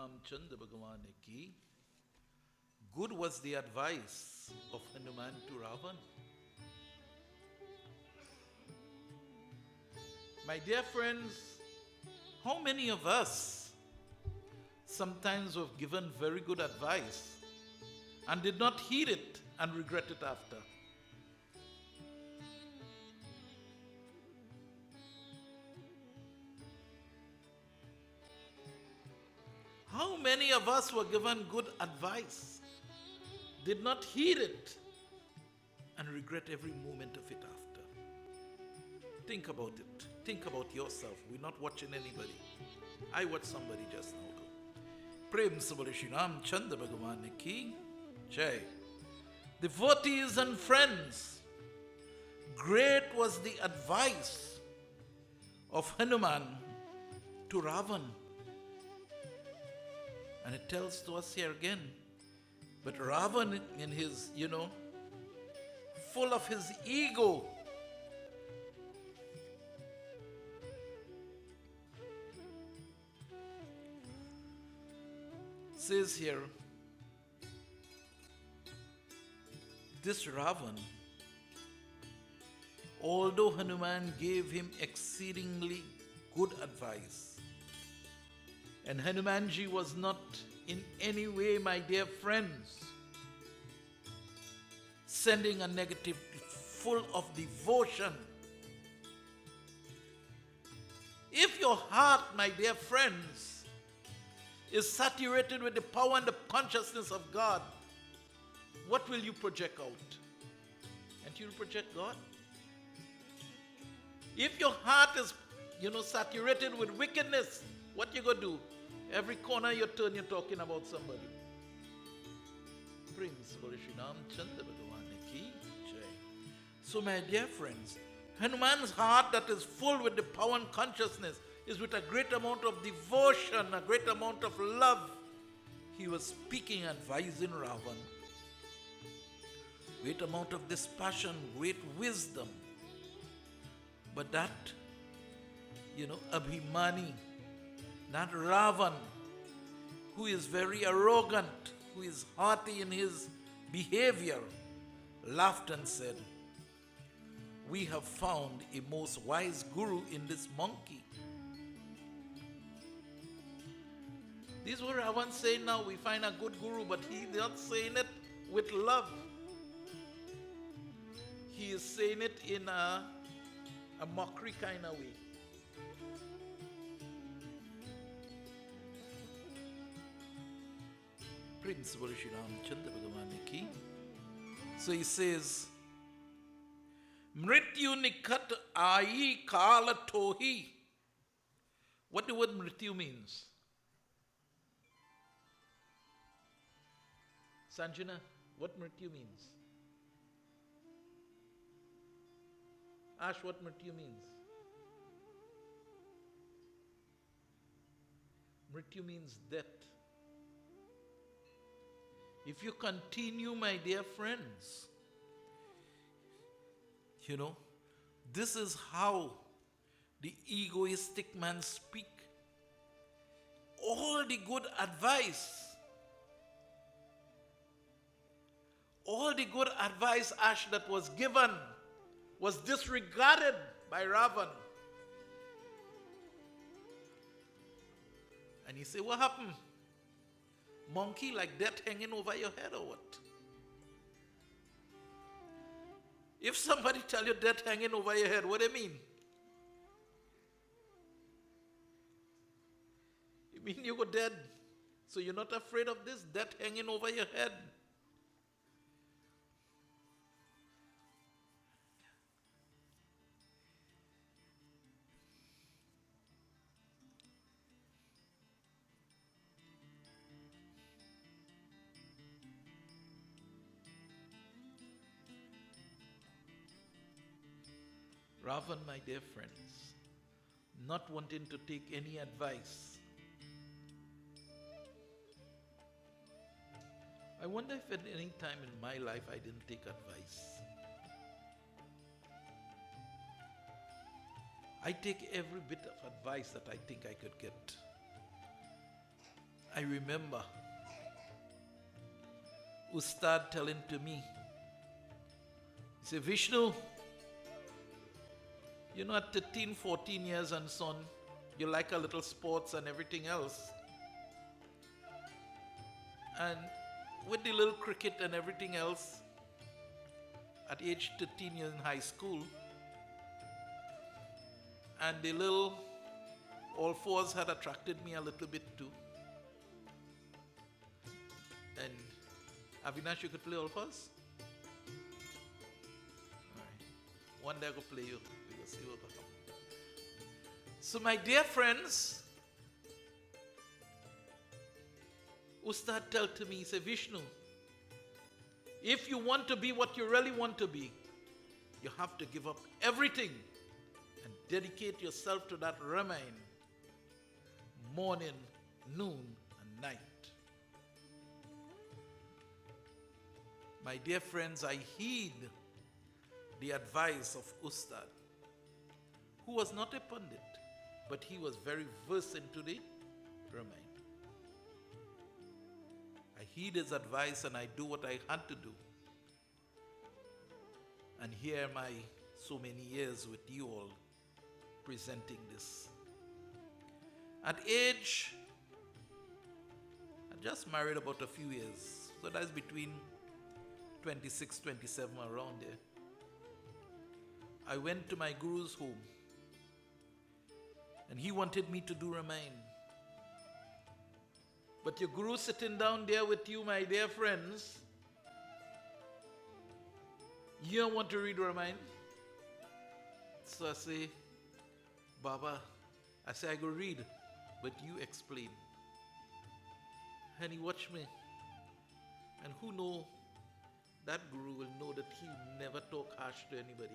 Ramchandra Bhagavan ki. Good was the advice of Hanuman to Ravan. My dear friends, how many of us sometimes were given very good advice and did not heed it and regret it after? How many of us were given good advice, did not heed it, and regret every moment of it after? Think about it. Think about yourself. We're not watching anybody. I watched somebody just now. Prem Sabari Shri Ramchandra Bhagavan ki Jai. Devotees and friends, great was the advice of Hanuman to Ravan. And it tells to us here again, but Ravan in his, full of his ego, says here, this Ravan, although Hanuman gave him exceedingly good advice, and Hanumanji was not in any way, my dear friends, sending a negative, full of devotion. If your heart, my dear friends, is saturated with the power and the consciousness of God, what will you project out? And you'll project God. If your heart is, saturated with wickedness, what you gonna do? Every corner you turn, you're talking about somebody. Prince Ramchandra Bhagavan ki Jai. So my dear friends, Hanuman's heart that is full with the power and consciousness is with a great amount of devotion, a great amount of love. He was speaking, advising Ravan. Great amount of dispassion, great wisdom. But that, Abhimani, that Ravan, who is very arrogant, who is haughty in his behavior, laughed and said, we have found a most wise guru in this monkey. This is what Ravan saying now, we find a good guru, but he not saying it with love. He is saying it in a mockery kind of way. Prince Shri Ramchandra Bhagavan ki. So he says, Mrityu nikat aayi kala tohi. What the word Mrityu means? Sanjana, what Mrityu means? Ash, what Mrityu means? Mrityu means death. If you continue, my dear friends, this is how the egoistic man speak. All the good advice, Ash, that was given was disregarded by Ravan. And he said, what happened? Monkey, like death hanging over your head or what? If somebody tell you death hanging over your head, what do you mean? You mean you go dead? So you're not afraid of this death hanging over your head? Ravan, my dear friends, not wanting to take any advice. I wonder if at any time in my life I didn't take advice. I take every bit of advice that I think I could get. I remember Ustad telling to me, he said, Vishnu, you know, at 13, 14 years and so on, you like a little sports and everything else. And with the little cricket and everything else, at age 13 you're in high school, and the little all fours had attracted me a little bit too. And Avinash, you could play all fours? Alright. One day I go play you. We will see what will happen. So my dear friends, Ustad tell to me, he said, Vishnu, if you want to be what you really want to be, you have to give up everything and dedicate yourself to that Ramayana, morning, noon, and night. My dear friends, I heed the advice of Ustad, who was not a pundit, but he was very versed into the Ramayana. I heed his advice and I do what I had to do. And here am I, so many years with you all, presenting this. At age, I just married about a few years, so that's between 26, 27, around there. I went to my guru's home and he wanted me to do Ramayana. But your guru sitting down there with you, my dear friends, you don't want to read Ramayana? So I say, Baba, I go read, but you explain. And he watched me. And who know, that guru will know that he never talk harsh to anybody.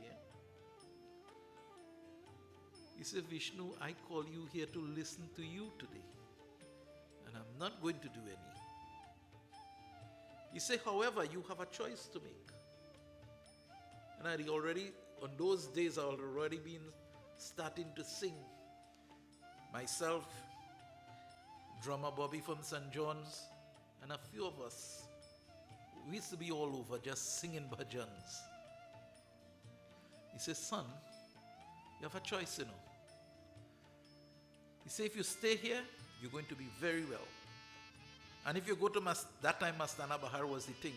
He said, Vishnu, I call you here to listen to you today. And I'm not going to do any. He said, however, you have a choice to make. And I already, on those days, I had already been starting to sing. Myself, drummer Bobby from St. John's, and a few of us. We used to be all over just singing bhajans. He says, son, you have a choice, you know. He said, if you stay here, you're going to be very well. And if you go to that time Mastana Bahar was the thing,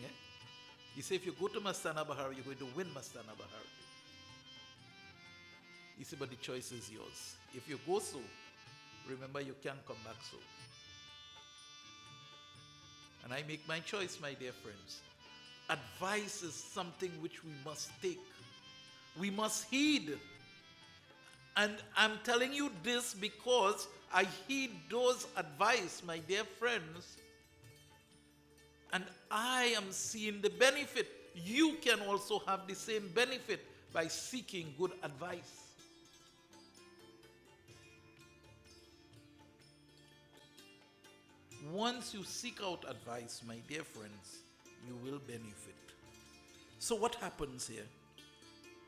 He said, if you go to Mastana Bahar, you're going to win Mastana Bahar. He said, but the choice is yours. If you go so, remember you can't come back so. And I make my choice, my dear friends. Advice is something which we must take. We must heed. And I'm telling you this because I heed those advice, my dear friends. And I am seeing the benefit. You can also have the same benefit by seeking good advice. Once you seek out advice, my dear friends, you will benefit. So what happens here?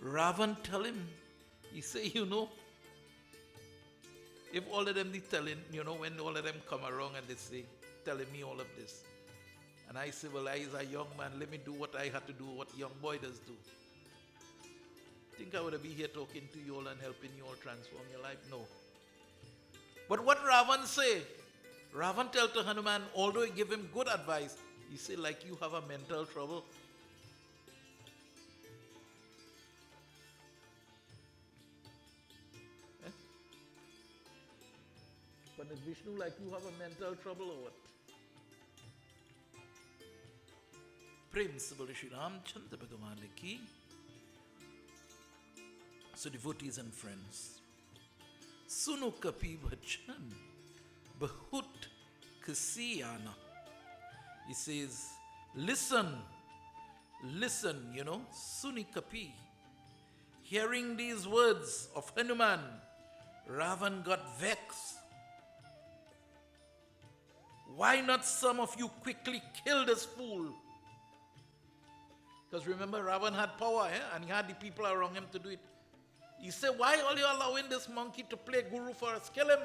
Ravan tell him, he say, if all of them be telling, when all of them come around and they say, telling me all of this. And I say, well, I is a young man, let me do what I had to do, what young boy does do. Think I would be here talking to you all and helping you all transform your life? No. But what Ravan say? Ravan tell to Hanuman, although he give him good advice, he say, like you have a mental trouble. But is Vishnu like you have a mental trouble or what? Prem se bole Shri Ramchandra Bhagavan ki. So devotees and friends, Suno kapi bhajan bahut kisiyana. He says, listen, Suni kapi. Hearing these words of Hanuman, Ravan got vexed. Why not some of you quickly kill this fool? Because remember, Ravan had power, and he had the people around him to do it. He said, why are you allowing this monkey to play guru for us? Kill him.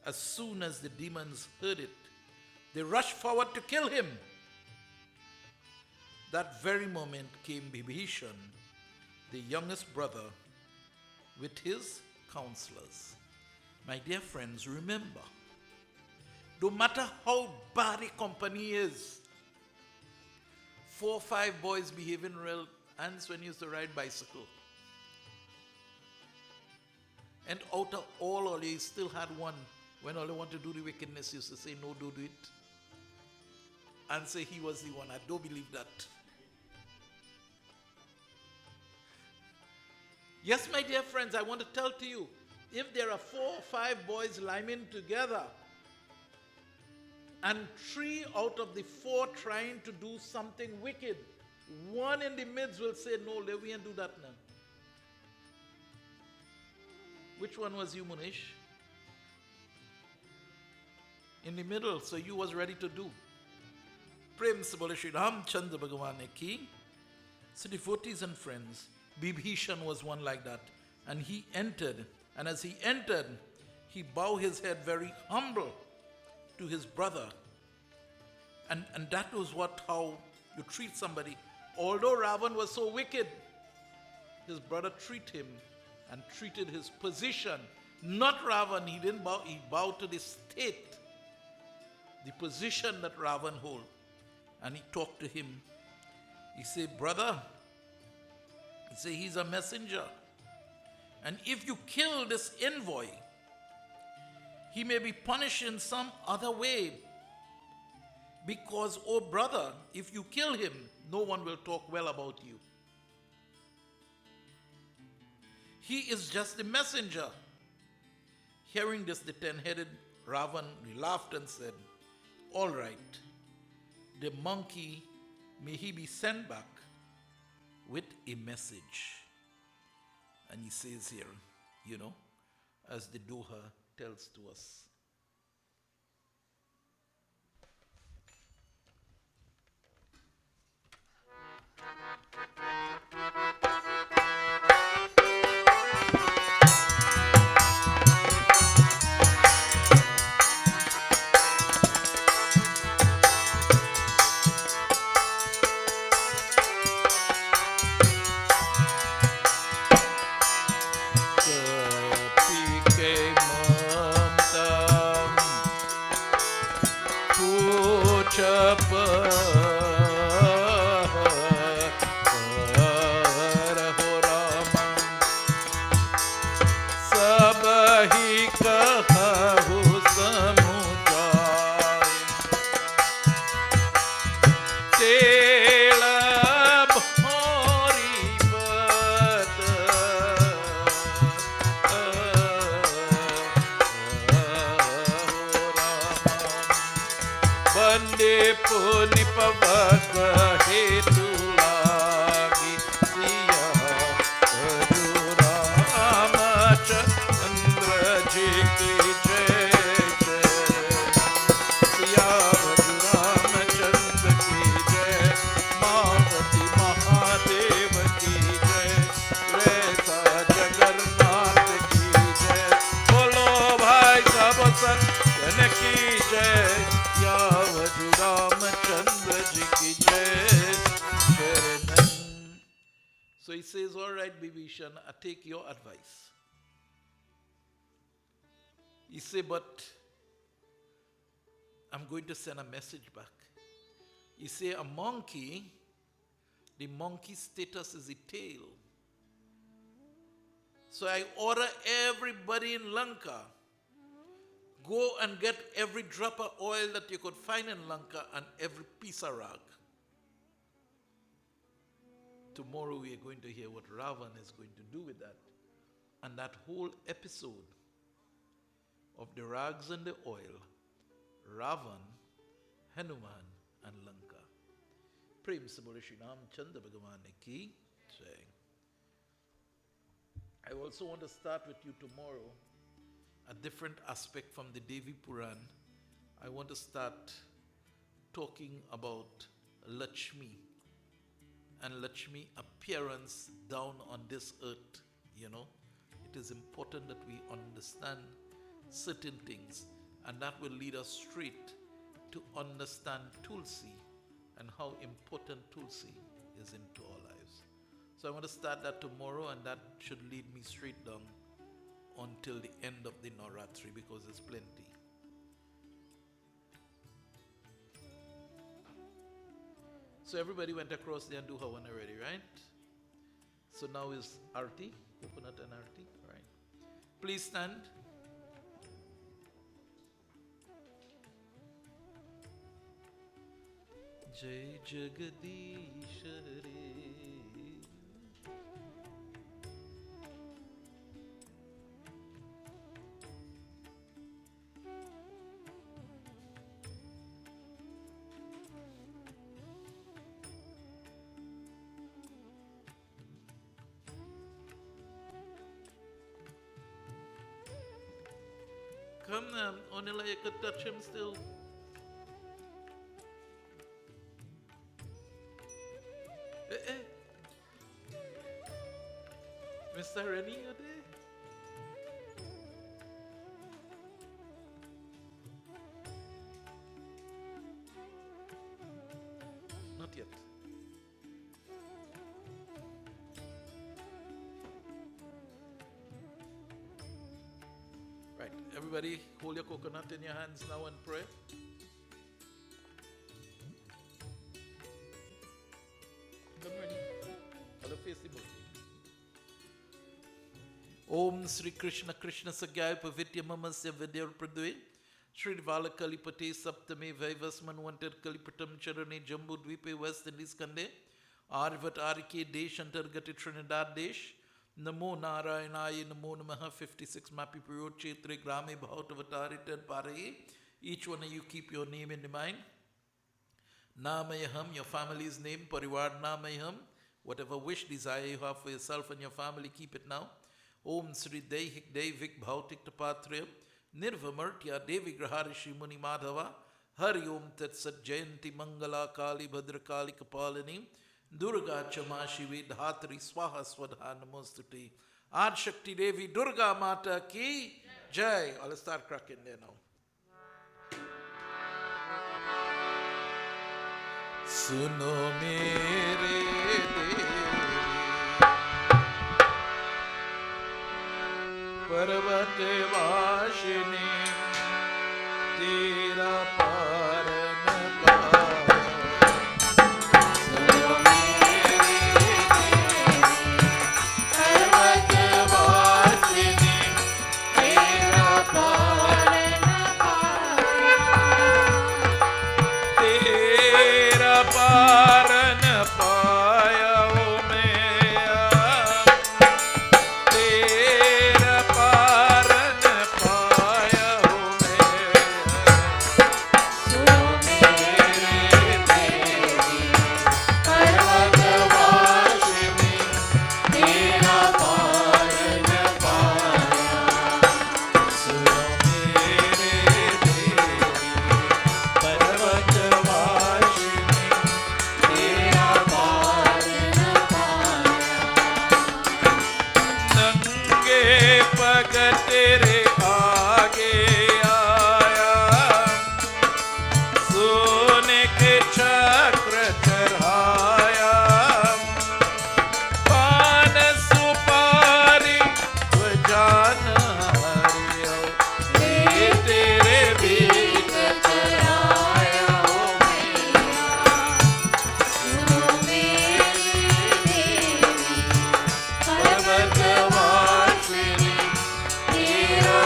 As soon as the demons heard it, they rushed forward to kill him. That very moment came Bibhishan, the youngest brother, with his counselors. My dear friends, remember, no matter how bad a company is, 4 or 5 boys behaving real ants when you used to ride bicycle. And out of all you still had one. When all they want to do the wickedness, used to say, no, don't do it. And say he was the one. I don't believe that. Yes, my dear friends, I want to tell to you, if there are 4 or 5 boys liming together, and 3 out of the 4 trying to do something wicked, one in the midst will say, no, we can't do that now. Which one was you, Munish? In the middle, so you was ready to do. Prem se bole Shri Ram Chandra Bhagavan ki. So devotees and friends, Bibhishan was one like that. And he entered, and as he entered, he bowed his head very humble to his brother. And that was how you treat somebody. Although Ravan was so wicked, his brother treated him and treated his position. Not Ravan, he didn't bow, he bowed to the state, the position that Ravan hold. And he talked to him. He said, brother, he said, he's a messenger. And if you kill this envoy, he may be punished in some other way. Because, oh brother, if you kill him, no one will talk well about you. He is just a messenger. Hearing this, the 10-headed Ravan laughed and said, all right, the monkey, may he be sent back with a message. And he says here, as the Doha tells to us. So he says, all right, Bibhishan, I take your advice. He said, but I'm going to send a message back. He said, a monkey, the monkey's status is a tail. So I order everybody in Lanka, go and get every drop of oil that you could find in Lanka and every piece of rag. Tomorrow we are going to hear what Ravan is going to do with that. And that whole episode of the rags and the oil, Ravan, Hanuman, and Lanka. Prem se bole Shri Ram Chandra Bhagavan ki jai. I also want to start with you tomorrow a different aspect from the Devi Puran. I want to start talking about Lakshmi and Lakshmi appearance down on this earth. It is important that we understand certain things, and that will lead us straight to understand Tulsi and how important Tulsi is into our lives. So I'm going to start that tomorrow, and that should lead me straight down until the end of the Navraatri, because there's plenty. So everybody went across there and do Havan already, right? So now is Arti, coconut and Arti, right? Please stand. Jai Jagadish Hare. Come now, Onila, you could touch him still. Mr. Rennie, you there? Not yet. Right, everybody hold your coconut in your hands now and pray. Come ready. Hello, face the book. Om Sri Krishna Krishna Sagyaya Pavitya Mamasya Vidyar Pradve Sri Vala Kalipate Saptame Vaivasman Wanted Kalipatam Charane Jambu Dvipe West Indies Kande Arvat Arike Desh Antargati Trinidad Desh Namo Narayanaya Namo Namaha 56 Mapi Puro Chetre Grame Bhautavatar Paraye. Each one of you keep your name in mind. Namayaham, your family's name, Parivar Namayaham. Whatever wish, desire you have for yourself and your family, keep it now. Om Sri Deihik Devik Bhautik Tapatre Nirvamartya Devi Graharishi Muni Madhava Hari Om Tat Sat Jayanti Mangala Kali Bhadrakali Kapalini Durga Chama Shivi Dhatri Swaha Swadha Namostute Ad Shakti Devi Durga Mata Ki Jai. I'll start cracking there now. Suno mere पर्वत वाशिनी तेरा पार न पाया पर्वत वाशिनी तेरा पार न पाया तेरा पार न पाया ओ मैया तेरा पार न पाया ओ मैया सुनो मेरे देवी पर्वत वासिनी तेरा पार न पाया सुनो मेरे देवी पर्वत वासिनी तेरा पार न पाया नंगे पग तेरे आगे आया सोने के चक्र चढ़ाया पान सुपारी जान हरियो ये तेरे बीच चढ़ाया ओ मैया सुनो मेरी देवी पर्वत वासिनी तेरा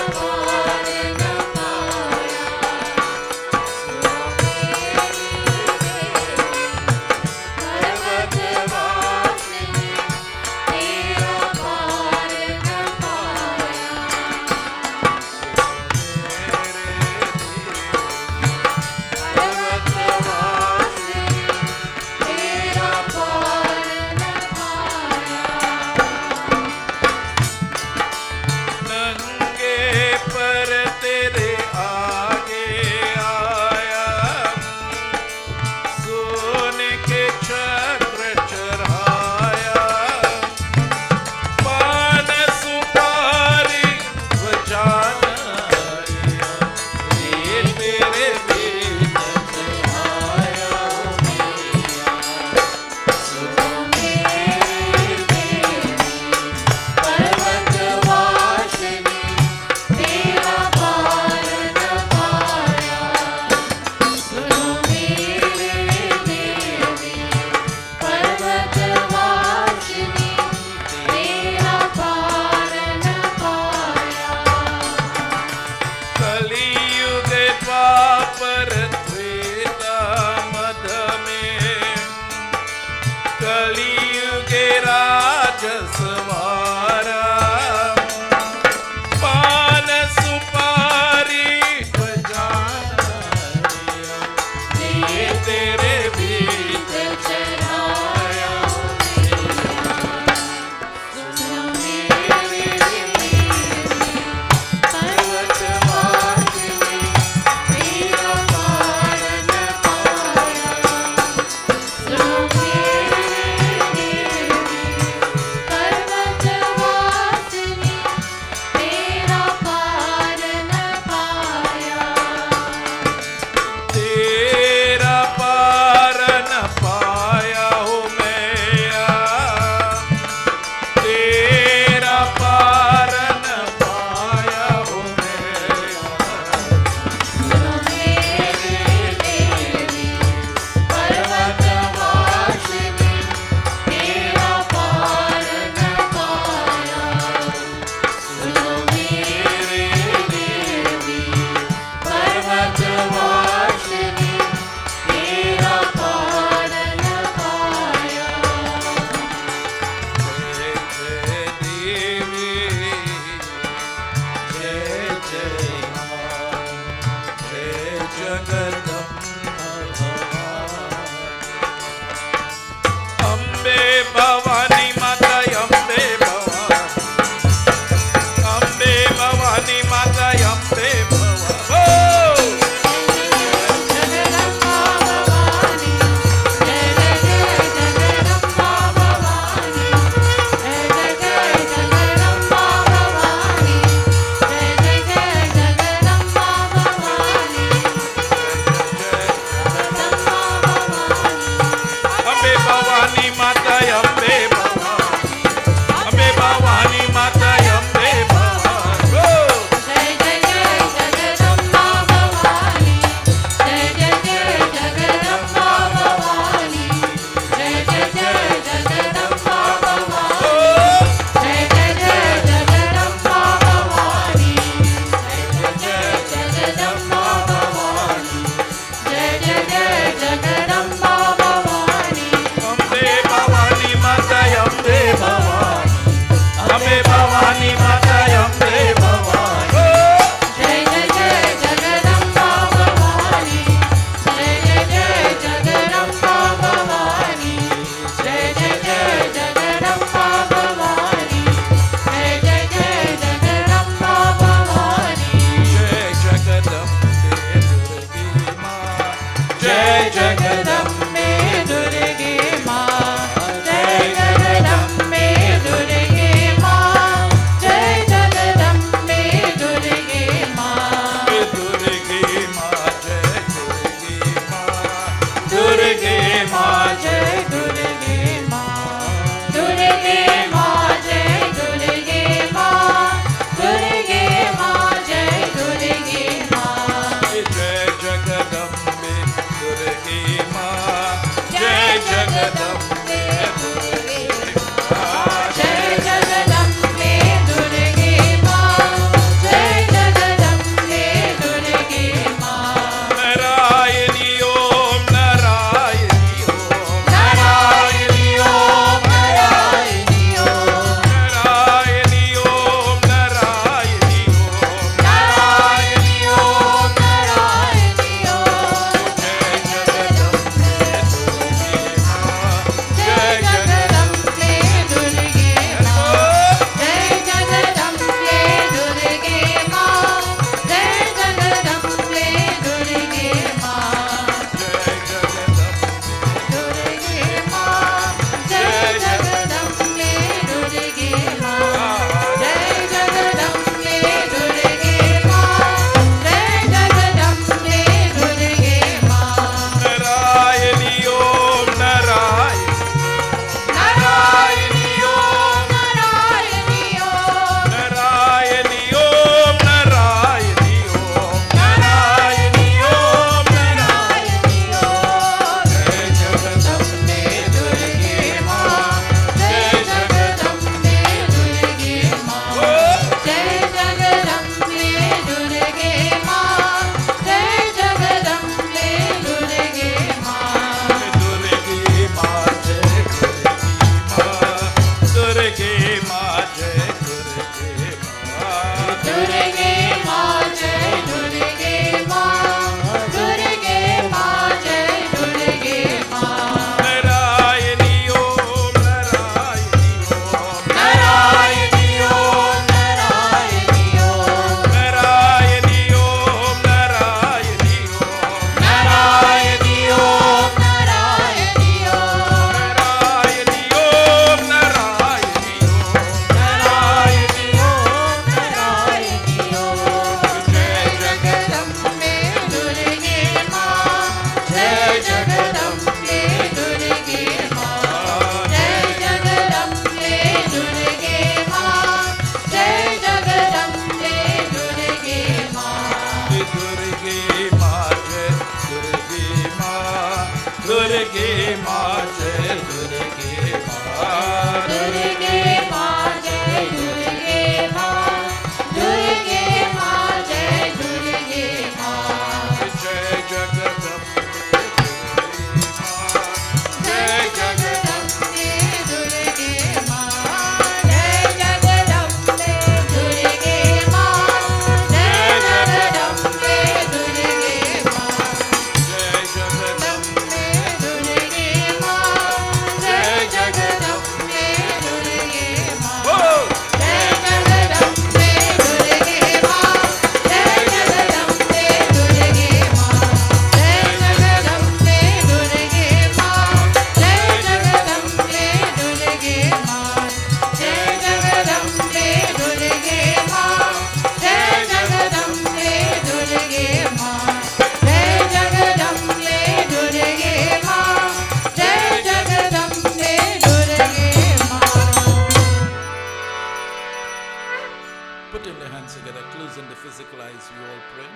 Putting the hands together, closing the physical eyes, we all pray.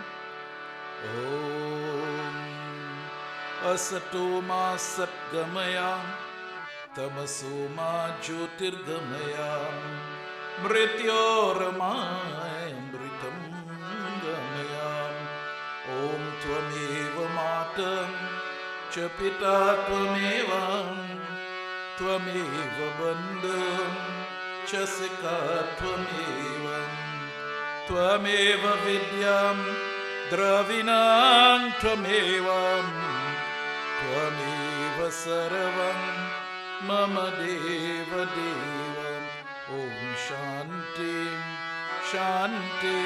Om Asatoma Satgamaya Tamasoma Jyotirgamaya Mrityoramaya Mritam Gamaya Om Tvameva Matam Chapita Tvameva Tvameva Bandham Chasika Tvameva Tvameva Vidyam Dravinam Tvamevam Tvameva Sarvam Mama Deva Devam Om Shanti Shanti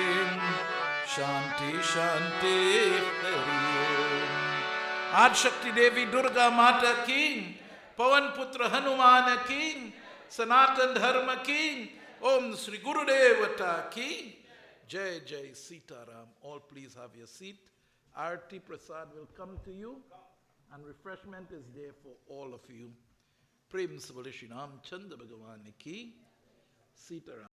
Shanti Shanti Hari Om Ad Shakti Devi Durga Mata Ki Pavan Putra Hanuman Ki Sanatan Dharma Ki Om Sri Guru Devata Ki Jai Jai Sitaram. All please have your seat. Arti Prasad will come to you and refreshment is there for all of you. Prem Sabali Shri Ram Chandra Bhagavan Ki Sitaram.